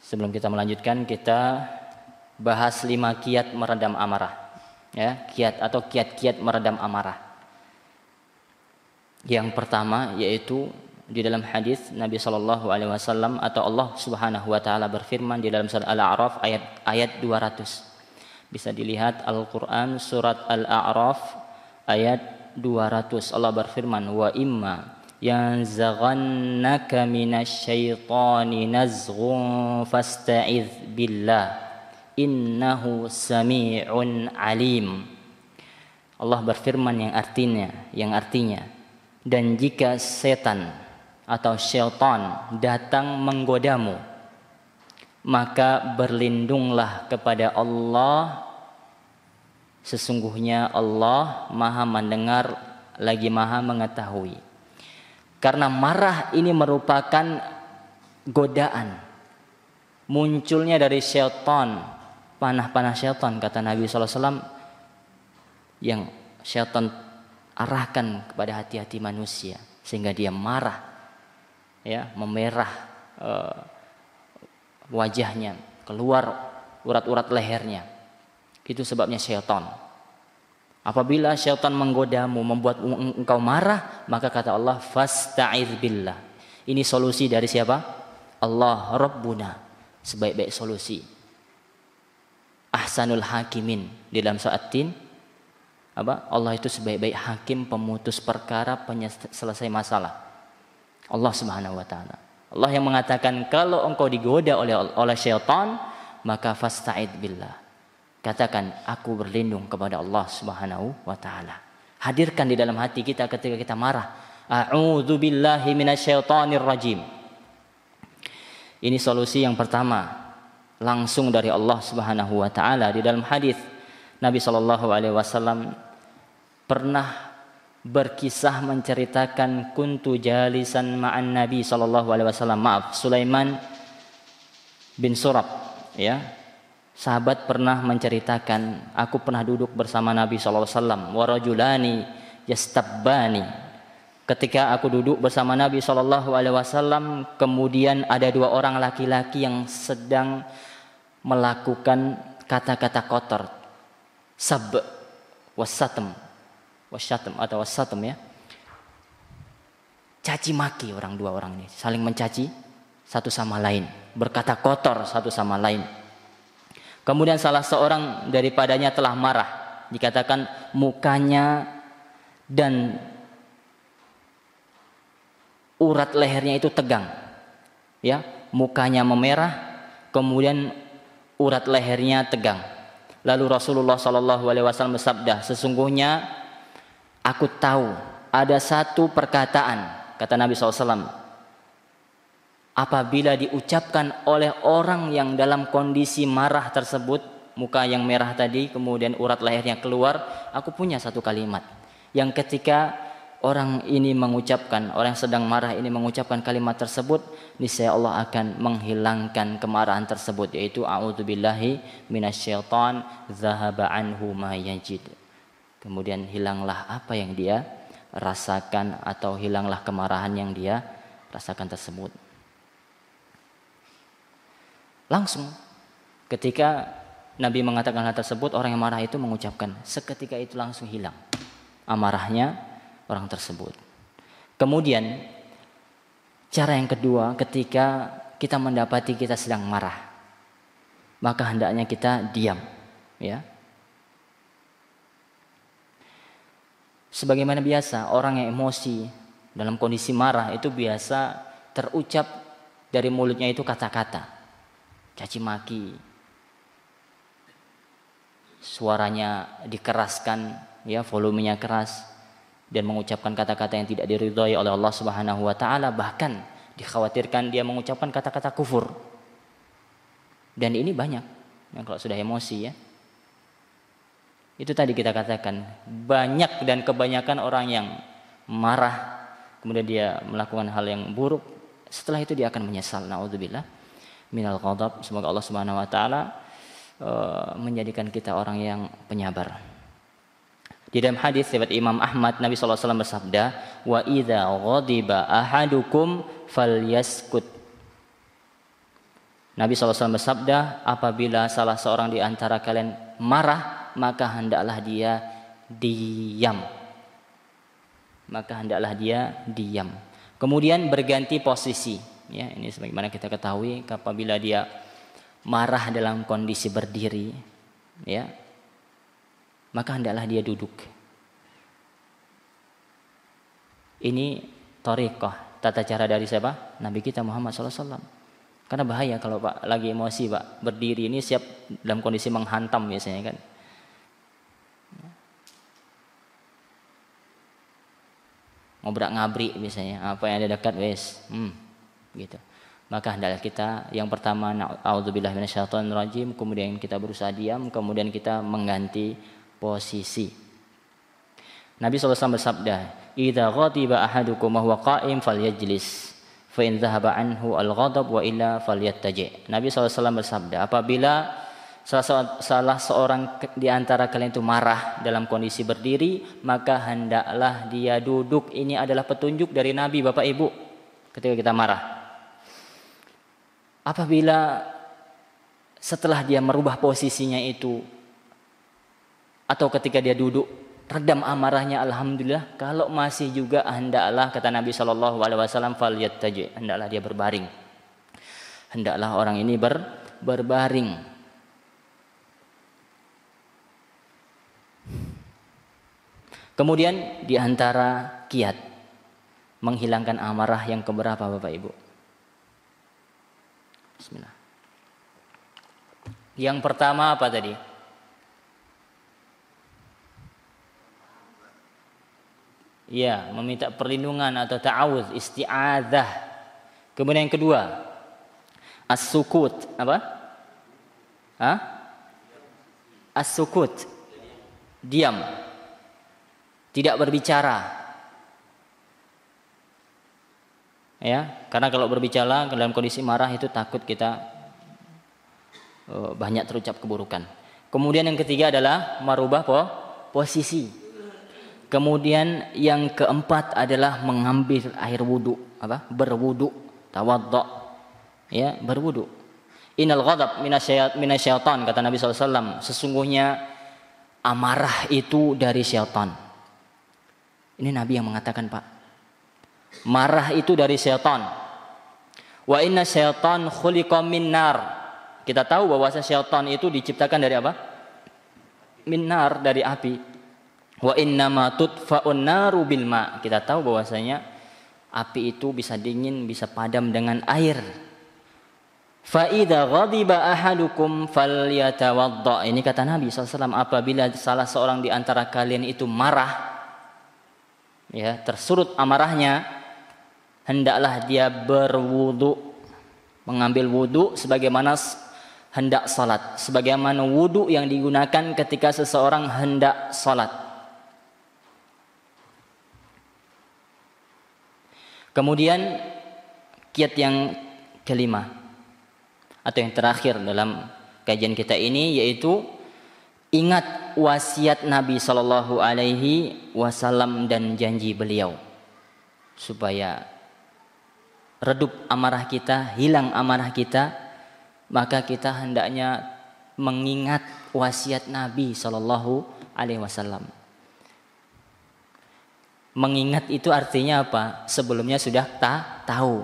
[SPEAKER 1] Sebelum kita melanjutkan, kita bahas 5 kiat meredam amarah, ya, kiat-kiat meredam amarah. Yang pertama yaitu di dalam hadis Nabi SAW atau Allah Subhanahu wa taala berfirman di dalam surat Al-A'raf ayat 200. Bisa dilihat Al-Qur'an surat Al-A'raf ayat 200 Allah berfirman, wa imma yanzaghannaka minasyaitani nazghun fasta'iz billah innahu sami'un alim. Allah berfirman yang artinya dan jika setan atau syaitan datang menggodamu, maka berlindunglah kepada Allah. Sesungguhnya Allah Maha mendengar lagi Maha mengetahui. Karena marah ini merupakan godaan, munculnya dari syaitan, panah-panah syaitan kata Nabi SAW, yang syaitan arahkan kepada hati-hati manusia sehingga dia marah, ya, memerah wajahnya, keluar urat-urat lehernya. Itu sebabnya syaitan. Apabila syaitan menggodamu, membuat engkau marah, maka kata Allah, fasta'iz billah. Ini solusi dari siapa? Allah Rabbuna, sebaik-baik solusi. Ahsanul hakimin di dalam surat Tin. Allah itu sebaik-baik hakim, pemutus perkara, selesai masalah. Allah Subhanahu wa taala. Allah yang mengatakan kalau engkau digoda oleh syaitan, maka fasta'iz billah. Katakan aku berlindung kepada Allah Subhanahu wa taala. Hadirkan di dalam hati kita ketika kita marah, a'udzu billahi minasyaitonir rajim. Ini solusi yang pertama, langsung dari Allah Subhanahu wa taala. Di dalam hadis Nabi sallallahu alaihi wasallam pernah berkisah menceritakan kuntu jalisan ma'an Nabi sallallahu alaihi wasallam, Sulaiman bin Surab, ya. Sahabat pernah menceritakan, aku pernah duduk bersama Nabi sallallahu alaihi wasallam, wa rajulani yastabbani. Ketika aku duduk bersama Nabi sallallahu alaihi wasallam, kemudian ada dua orang laki-laki yang sedang melakukan kata-kata kotor. Sab wasatam atau wasatam, ya. Caci maki dua orang ini, saling mencaci satu sama lain, berkata kotor satu sama lain. Kemudian salah seorang daripadanya telah marah, dikatakan mukanya dan urat lehernya itu tegang, ya, mukanya memerah, kemudian urat lehernya tegang. Lalu Rasulullah Shallallahu Alaihi Wasallam bersabda, sesungguhnya aku tahu ada satu perkataan, kata Nabi SAW, apabila diucapkan oleh orang yang dalam kondisi marah tersebut, muka yang merah tadi, kemudian urat lehernya keluar, aku punya satu kalimat yang ketika orang ini mengucapkan, orang yang sedang marah ini mengucapkan kalimat tersebut, niscaya Allah akan menghilangkan kemarahan tersebut, yaitu a'udzubillahi minasyaiton dzahaba anhu ma yajid. Kemudian hilanglah apa yang dia rasakan atau hilanglah kemarahan yang dia rasakan tersebut. Langsung ketika Nabi mengatakan hal tersebut, orang yang marah itu mengucapkan, seketika itu langsung hilang amarahnya orang tersebut. Kemudian cara yang kedua, ketika kita mendapati kita sedang marah, maka hendaknya kita diam, ya. Sebagaimana biasa orang yang emosi dalam kondisi marah itu biasa terucap dari mulutnya itu kata-kata caci maki, suaranya dikeraskan, ya, volumenya keras, dan mengucapkan kata-kata yang tidak diridhai oleh Allah Subhanahu wa taala, bahkan dikhawatirkan dia mengucapkan kata-kata kufur. Dan ini banyak yang kalau sudah emosi, ya. Itu tadi kita katakan, banyak dan kebanyakan orang yang marah kemudian dia melakukan hal yang buruk, setelah itu dia akan menyesal. Naudzubillah minal ghadab. Semoga Allah Subhanahu wa taala menjadikan kita orang yang penyabar. Di dalam hadis riwayat Imam Ahmad, Nabi sallallahu alaihi wasallam bersabda, "Wa idza ghadiba ahadukum falyaskut." Nabi sallallahu alaihi wasallam bersabda, apabila salah seorang di antara kalian marah, maka hendaklah dia diam. Kemudian berganti posisi, ya. Ini sebagaimana kita ketahui, apabila dia marah dalam kondisi berdiri, ya, maka hendaklah dia duduk. Ini thariqah, tata cara dari siapa? Nabi kita Muhammad SAW. Karena bahaya kalau Pak lagi emosi Pak, berdiri ini siap dalam kondisi menghantam biasanya kan. Ngobrak-ngabrik biasanya, apa yang ada dekat wes, gitu. Maka hendaklah kita yang pertama a'udzubillahi minasyaitonirrajim, kemudian kita berusaha diam, kemudian kita mengganti posisi. Nabi SAW bersabda, "Idza ghadiba ahadukum wa huwa qa'im falyajlis, fa in dhahaba anhu al-ghadab wa illa falyattaji." Nabi SAW bersabda, apabila salah seorang di antara kalian itu marah dalam kondisi berdiri, maka hendaklah dia duduk. Ini adalah petunjuk dari Nabi Bapak Ibu ketika kita marah. Apabila setelah dia merubah posisinya itu atau ketika dia duduk, redam amarahnya, alhamdulillah. Kalau masih juga hendaklah, kata Nabi SAW, falyattaji, hendaklah dia berbaring. Hendaklah orang ini berbaring. Kemudian di antara kiat menghilangkan amarah yang keberapa Bapak Ibu? Bismillah. Yang pertama apa tadi? Ya, meminta perlindungan atau ta'awudz, isti'adzah. Kemudian yang kedua, as-sukut, apa? As-sukut, diam, tidak berbicara. Ya, karena kalau berbicara dalam kondisi marah itu takut kita banyak terucap keburukan. Kemudian yang ketiga adalah merubah posisi. Kemudian yang keempat adalah mengambil air wudu, berwudu, tawaddo, ya, berwudu. Innal ghadab minasyaitan, kata Nabi SAW, sesungguhnya amarah itu dari syaitan. Ini Nabi yang mengatakan, Pak. Marah itu dari syaitan. Wa inna syaitan khuliqa min nar. Kita tahu bahwa syaitan itu diciptakan dari apa? Min nar, dari api. Wa innama tudfa'un naru bil ma. Kita tahu bahwasanya api itu bisa dingin, bisa padam dengan air. Fa idza ghadiba ahadukum falyatawadda. Ini kata Nabi SAW, apabila salah seorang di antara kalian itu marah, ya, tersurut amarahnya, hendaklah dia berwudu, mengambil wudu sebagaimana hendak salat, sebagaimana wudu yang digunakan ketika seseorang hendak salat. Kemudian kiat yang kelima atau yang terakhir dalam kajian kita ini, yaitu ingat wasiat Nabi Shallallahu Alaihi Wasallam dan janji beliau supaya redup amarah kita, hilang amarah kita, maka kita hendaknya mengingat wasiat Nabi Shallallahu Alaihi Wasallam. Mengingat itu artinya apa? Sebelumnya sudah tahu.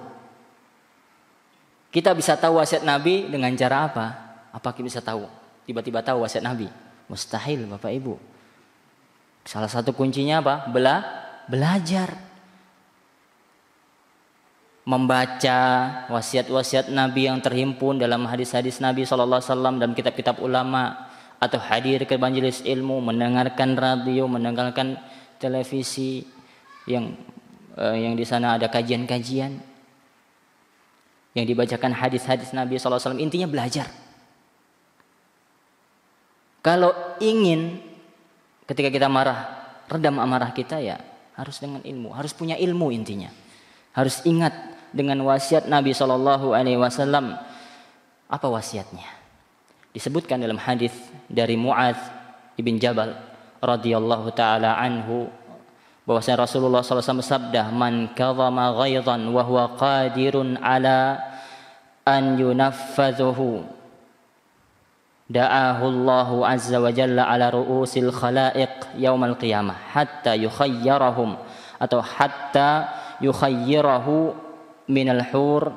[SPEAKER 1] Kita bisa tahu wasiat Nabi dengan cara apa? Apa kita bisa tahu? Tiba-tiba tahu wasiat Nabi? Mustahil Bapak Ibu. Salah satu kuncinya apa? Belajar. Membaca wasiat-wasiat Nabi yang terhimpun dalam hadis-hadis Nabi SAW, dalam kitab-kitab ulama, atau hadir ke majelis ilmu, mendengarkan radio, mendengarkan televisi yang di sana ada kajian-kajian yang dibacakan hadis-hadis Nabi SAW. Intinya belajar. Kalau ingin ketika kita marah redam amarah kita, ya harus dengan ilmu, harus punya ilmu. Intinya harus ingat dengan wasiat Nabi SAW. Apa wasiatnya? Disebutkan dalam hadis dari Mu'adz ibn Jabal radhiyallahu taala anhu, bahwasanya Rasulullah SAW bersabda, "Man kadhama ghaidhan wa huwa qadirun ala an yunaffadhuhu, da'ahu Allahu azza wa jalla ala ru'usil khalaiq yaumal qiyamah hatta yukhayyirahum atau hatta yukhayyirahu minal hur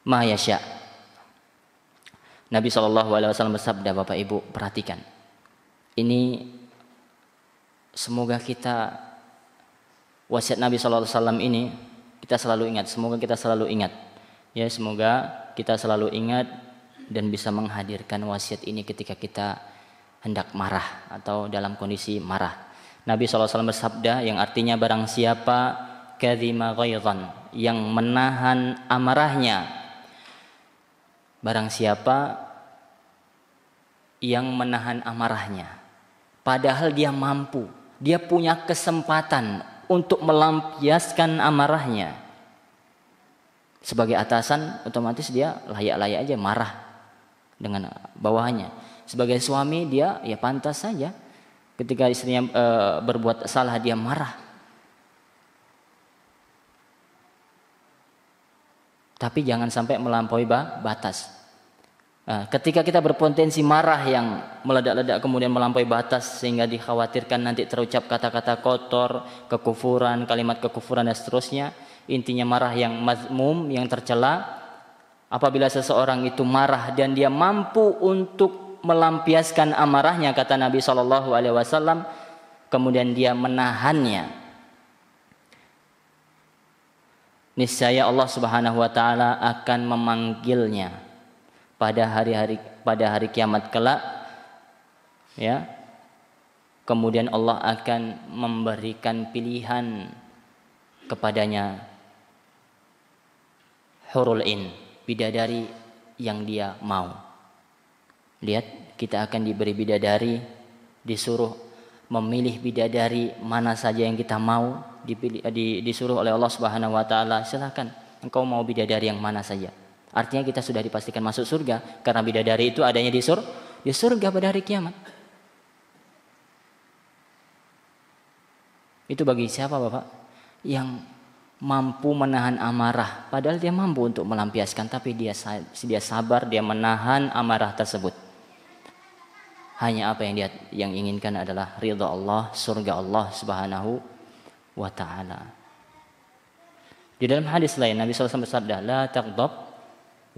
[SPEAKER 1] ma yasha." Nabi SAW bersabda, Bapak Ibu perhatikan. Ini semoga kita wasiat Nabi SAW ini kita selalu ingat. Semoga kita selalu ingat. Ya, semoga kita selalu ingat dan bisa menghadirkan wasiat ini ketika kita hendak marah atau dalam kondisi marah. Nabi SAW bersabda yang artinya barang siapa kadhima ghaidhan, yang menahan amarahnya. Barang siapa yang menahan amarahnya, padahal dia mampu, dia punya kesempatan untuk melampiaskan amarahnya. Sebagai atasan otomatis dia layak-layak aja marah dengan bawahannya. Sebagai suami dia ya pantas saja ketika istrinya berbuat salah dia marah. Tapi jangan sampai melampaui batas. Ketika kita berpotensi marah yang meledak-ledak kemudian melampaui batas sehingga dikhawatirkan nanti terucap kata-kata kotor, kekufuran, kalimat kekufuran dan seterusnya, intinya marah yang mazmum, yang tercela. Apabila seseorang itu marah dan dia mampu untuk melampiaskan amarahnya, kata Nabi SAW, kemudian dia menahannya, niscaya Allah Subhanahu wa taala akan memanggilnya pada hari kiamat kelak, ya. Kemudian Allah akan memberikan pilihan kepadanya hurul in, bidadari yang dia mau. Lihat, kita akan diberi bidadari, disuruh memilih bidadari mana saja yang kita mau, disuruh oleh Allah Subhanahu wa taala, silakan engkau mau bidadari yang mana saja. Artinya kita sudah dipastikan masuk surga karena bidadari itu adanya di surga pada hari kiamat. Itu bagi siapa, Bapak? Yang mampu menahan amarah, padahal dia mampu untuk melampiaskan, tapi dia sabar, dia menahan amarah tersebut. Hanya apa yang inginkan adalah ridha Allah, surga Allah Subhanahu wa taala. Di dalam hadis lain Nabi SAW bersabda, la taghdab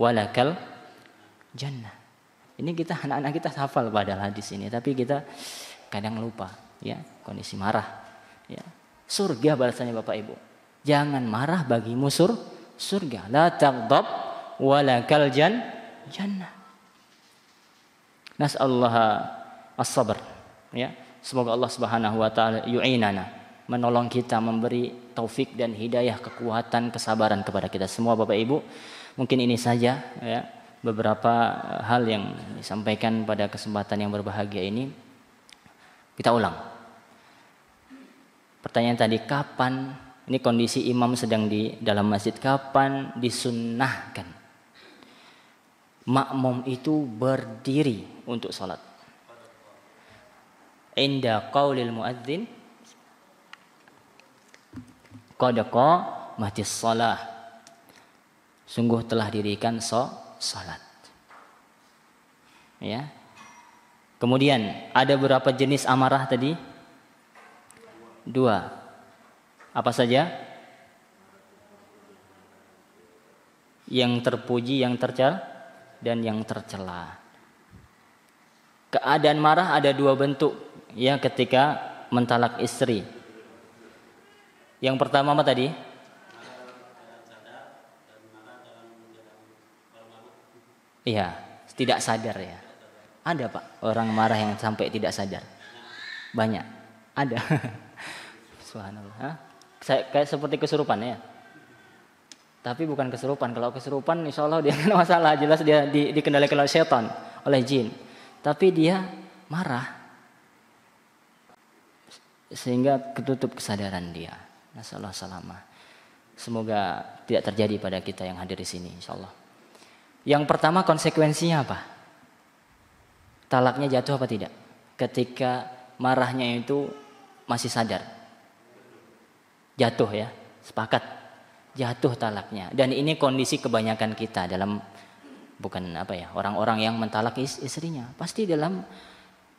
[SPEAKER 1] walakal jannah. Ini kita anak-anak kita hafal padahal hadis ini, tapi kita kadang lupa, ya, kondisi marah, ya. Surga balasannya Bapak Ibu. Jangan marah bagimu surga. La taghdab walakal jannah. Nas'allaha as-sabr, ya. Semoga Allah Subhanahu wa taala yu'inana, menolong kita, memberi taufik dan hidayah, kekuatan, kesabaran kepada kita semua Bapak Ibu. Mungkin ini saja, ya, beberapa hal yang disampaikan pada kesempatan yang berbahagia ini. Kita ulang. Pertanyaan tadi, kapan, ini kondisi imam sedang di dalam masjid, kapan disunnahkan makmum itu berdiri untuk salat? Inda qaulil muadzin qad qamatis shalah. Sungguh telah dirikan salat. Ya. Kemudian ada berapa jenis amarah tadi? 2. Apa saja? Yang terpuji, yang tercela, dan yang tercela. Keadaan marah ada 2 bentuk, ya, ketika mentalak istri. Yang pertama apa tadi? Iya, tidak sadar, ya. Ada, Pak, orang marah yang sampai tidak sadar. Banyak. Ada. Subhanallah. Kayak seperti kesurupan, ya. Tapi bukan kesurupan. Kalau kesurupan insya Allah dia kena masalah. Jelas dia dikendalikan oleh setan, oleh jin. Tapi dia marah sehingga ketutup kesadaran dia. Nasallahu salamah. Semoga tidak terjadi pada kita yang hadir di sini insya Allah. Yang pertama, konsekuensinya apa? Talaknya jatuh apa tidak? Ketika marahnya itu masih sadar. Jatuh, ya, sepakat. Jatuh talaknya. Dan ini kondisi kebanyakan kita dalam, bukan apa ya, orang-orang yang mentalak istrinya. Pasti dalam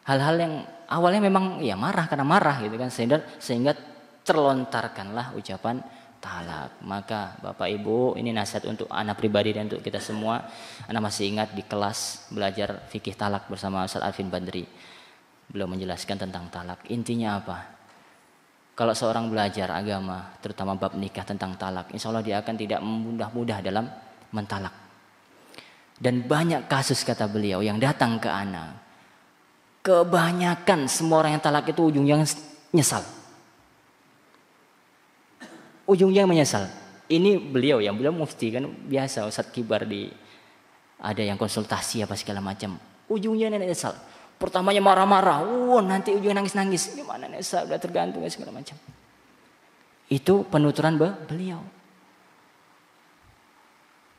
[SPEAKER 1] hal-hal yang awalnya memang ya marah karena marah gitu kan, sehingga terlontarkanlah ucapan talak. Maka Bapak Ibu, ini nasihat untuk anak pribadi dan untuk kita semua. Anak masih ingat di kelas belajar fikih talak bersama Ustaz Arfin Badri. Beliau menjelaskan tentang talak. Intinya apa? Kalau seorang belajar agama, terutama bab nikah tentang talak, insya Allah dia akan tidak mudah-mudah dalam mentalak. Dan banyak kasus kata beliau yang datang ke ana, kebanyakan semua orang yang talak itu ujungnya nyesal. Ujungnya menyesal. Ini beliau mufti kan, biasa ustadz kibar ada yang konsultasi apa segala macam. Ujungnya nenek nyesal. Pertamanya marah-marah, nanti ujungnya nangis-nangis. Gimana nyesal, udah tergantung segala macam. Itu penuturan beliau.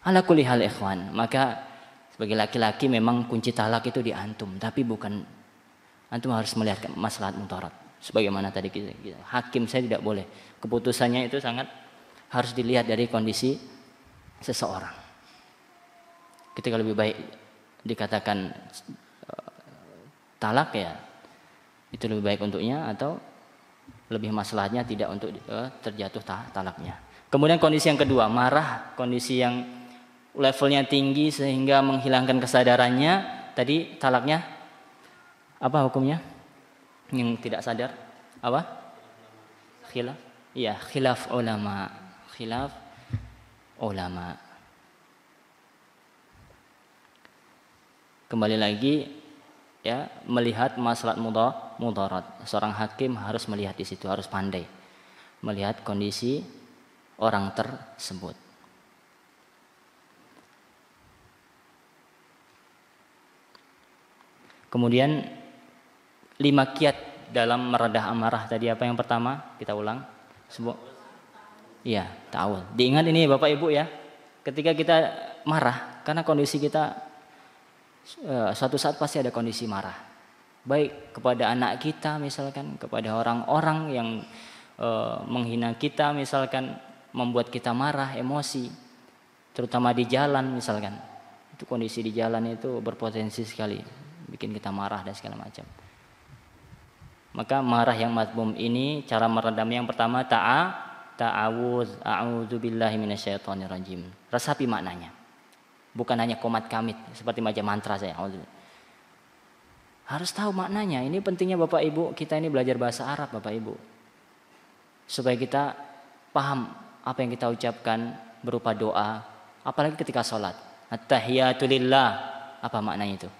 [SPEAKER 1] Ala kulli hal ikhwan, maka sebagai laki-laki memang kunci talak itu di antum, tapi bukan antum harus melihat maslahat mudarat. Sebagaimana tadi kita, hakim saya tidak boleh. Keputusannya itu sangat harus dilihat dari kondisi seseorang. Ketika lebih baik dikatakan talak ya, itu lebih baik untuknya atau lebih maslahatnya tidak untuk terjatuh talaknya. Kemudian kondisi yang kedua, marah, kondisi yang levelnya tinggi sehingga menghilangkan kesadarannya. Tadi talaknya apa hukumnya? Yang tidak sadar apa? Khilaf? Iya, khilaf ulama. Khilaf ulama. Kembali lagi ya, melihat maslahat mudarat. Seorang hakim harus melihat di situ, harus pandai melihat kondisi orang tersebut. Kemudian 5 kiat dalam meredah amarah tadi apa yang pertama? Kita ulang. Iya, ta'awud. Diingat ini Bapak Ibu ya. Ketika kita marah, karena kondisi kita suatu saat pasti ada kondisi marah. Baik kepada anak kita misalkan, kepada orang-orang yang menghina kita misalkan, membuat kita marah, emosi. Terutama di jalan misalkan. Itu kondisi di jalan itu berpotensi sekali bikin kita marah dan segala macam. Maka marah yang madmum ini cara meredamnya yang pertama ta'awuz, a'udzubillahi minasyaitonirrajim. Resapi maknanya. Bukan hanya komat kamit seperti macam mantra saya. Harus tahu maknanya. Ini pentingnya Bapak Ibu, kita ini belajar bahasa Arab Bapak Ibu. Supaya kita paham apa yang kita ucapkan berupa doa, apalagi ketika sholat. At-tahiyatu lillah. Apa maknanya itu?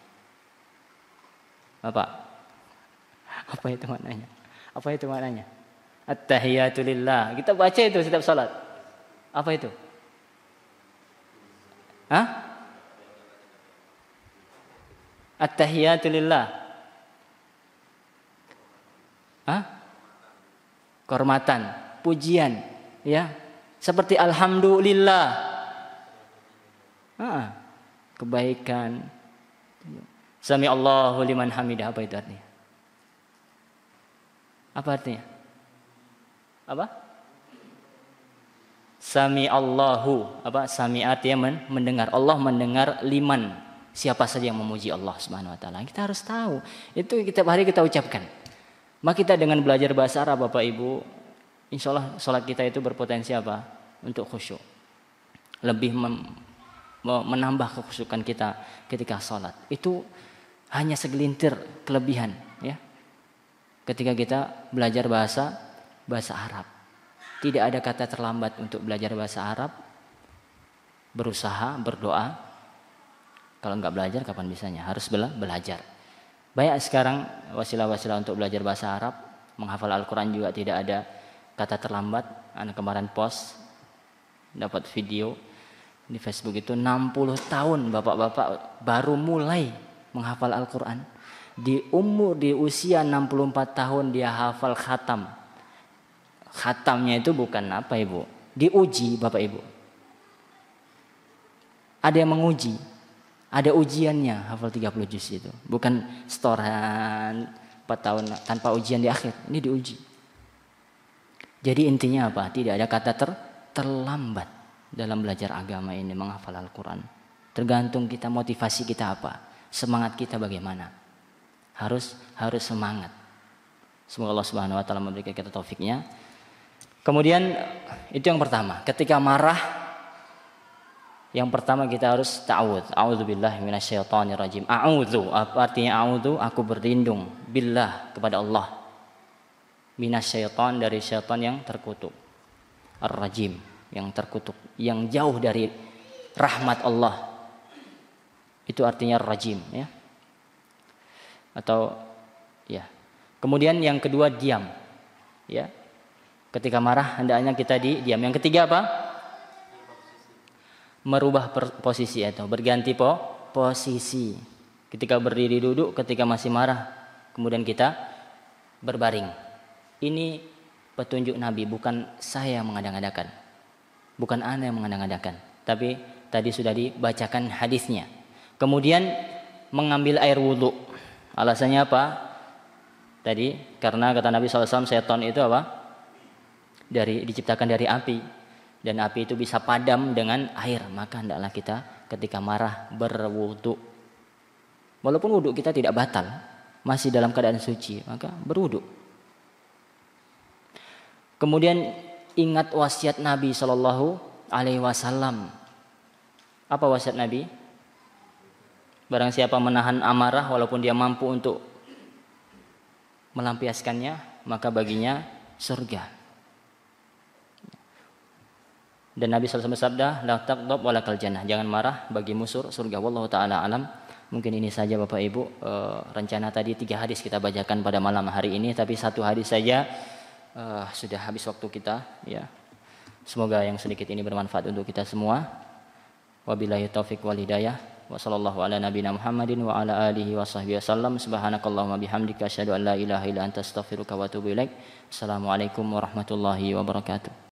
[SPEAKER 1] Bapak, apa itu maknanya? Apa itu maknanya? At-tahiyatu lillah. Kita baca itu setiap sholat. Apa itu? Hah? At-tahiyatu lillah. Hah? Kehormatan, pujian, ya. Seperti alhamdulillah. Kebaikan. Sami Allahu liman hamidah. Apa itu artinya? Apa artinya? Apa? Sami Allahu. Apa? Sami artinya mendengar. Allah mendengar liman. Siapa saja yang memuji Allah Subhanahu wa taala. Kita harus tahu. Itu setiap hari kita ucapkan. Maka kita dengan belajar bahasa Arab Bapak Ibu, insya Allah sholat kita itu berpotensi apa? Untuk khusyuk. Lebih menambah kekhusyukan kita ketika sholat. Itu hanya segelintir kelebihan ya. Ketika kita belajar bahasa Arab. Tidak ada kata terlambat untuk belajar bahasa Arab. Berusaha, berdoa. Kalau nggak belajar kapan bisanya? Harus belajar. Banyak sekarang wasilah-wasilah untuk belajar bahasa Arab. Menghafal Al-Quran juga tidak ada kata terlambat. Anak kemarin post dapat video di Facebook itu 60 tahun bapak-bapak baru mulai menghafal Al-Quran. Di usia 64 tahun dia hafal khatam. Khatamnya itu bukan apa Ibu? Diuji Bapak Ibu. Ada yang menguji. Ada ujiannya hafal 30 juz itu. Bukan setoran 4 tahun tanpa ujian di akhir. Ini diuji. Jadi intinya apa? Tidak ada kata terlambat dalam belajar agama ini, menghafal Al-Quran. Tergantung kita, motivasi kita apa. Semangat kita bagaimana. Harus semangat. Semoga Allah Subhanahu wa taala memberikan kita taufiknya. Kemudian itu yang pertama, ketika marah yang pertama kita harus ta'awudz. A'udzubillahi minasyaitonirrajim. A'udzu, apa artinya a'udzu? Aku berlindung billah kepada Allah. minasyaiton, dari syaitan yang terkutuk. Ar-rajim, yang terkutuk, yang jauh dari rahmat Allah. Itu artinya rajim, ya. Atau ya. Kemudian yang kedua diam. Ya. Ketika marah hendaknya kita diam. Yang ketiga apa? Merubah posisi atau berganti posisi. Ketika berdiri duduk, ketika masih marah, kemudian kita berbaring. Ini petunjuk Nabi, bukan saya yang mengada-ngadakan. Bukan ana yang mengada-ngadakan, tapi tadi sudah dibacakan hadisnya. Kemudian mengambil air wudhu. Alasannya apa? Tadi karena kata Nabi SAW, setan itu apa? Diciptakan dari api, dan api itu bisa padam dengan air. Maka hendaklah kita ketika marah berwudhu. Walaupun wudhu kita tidak batal, masih dalam keadaan suci, maka berwudhu. Kemudian ingat wasiat Nabi Shallallahu Alaihi Wasallam. Apa wasiat Nabi? Barang siapa menahan amarah walaupun dia mampu untuk melampiaskannya, maka baginya surga. Dan Nabi SAW bersabda, la taghdab wa lakal jannah. Jangan marah, bagimu surga. Wallahu taala alam. Mungkin ini saja Bapak Ibu, rencana tadi 3 hadis kita bacakan pada malam hari ini, tapi 1 hadis saja sudah habis waktu kita, ya. Semoga yang sedikit ini bermanfaat untuk kita semua. Wabillahi taufik wal hidayah. Wa sallallahu ala nabiyina Muhammadin wa ala alihi wa sahbihi wasallam. Subhanakallahumma bihamdika asyhadu an la ilaha illa anta astaghfiruka wa atubu ilaik. Assalamualaikum warahmatullahi wabarakatuh.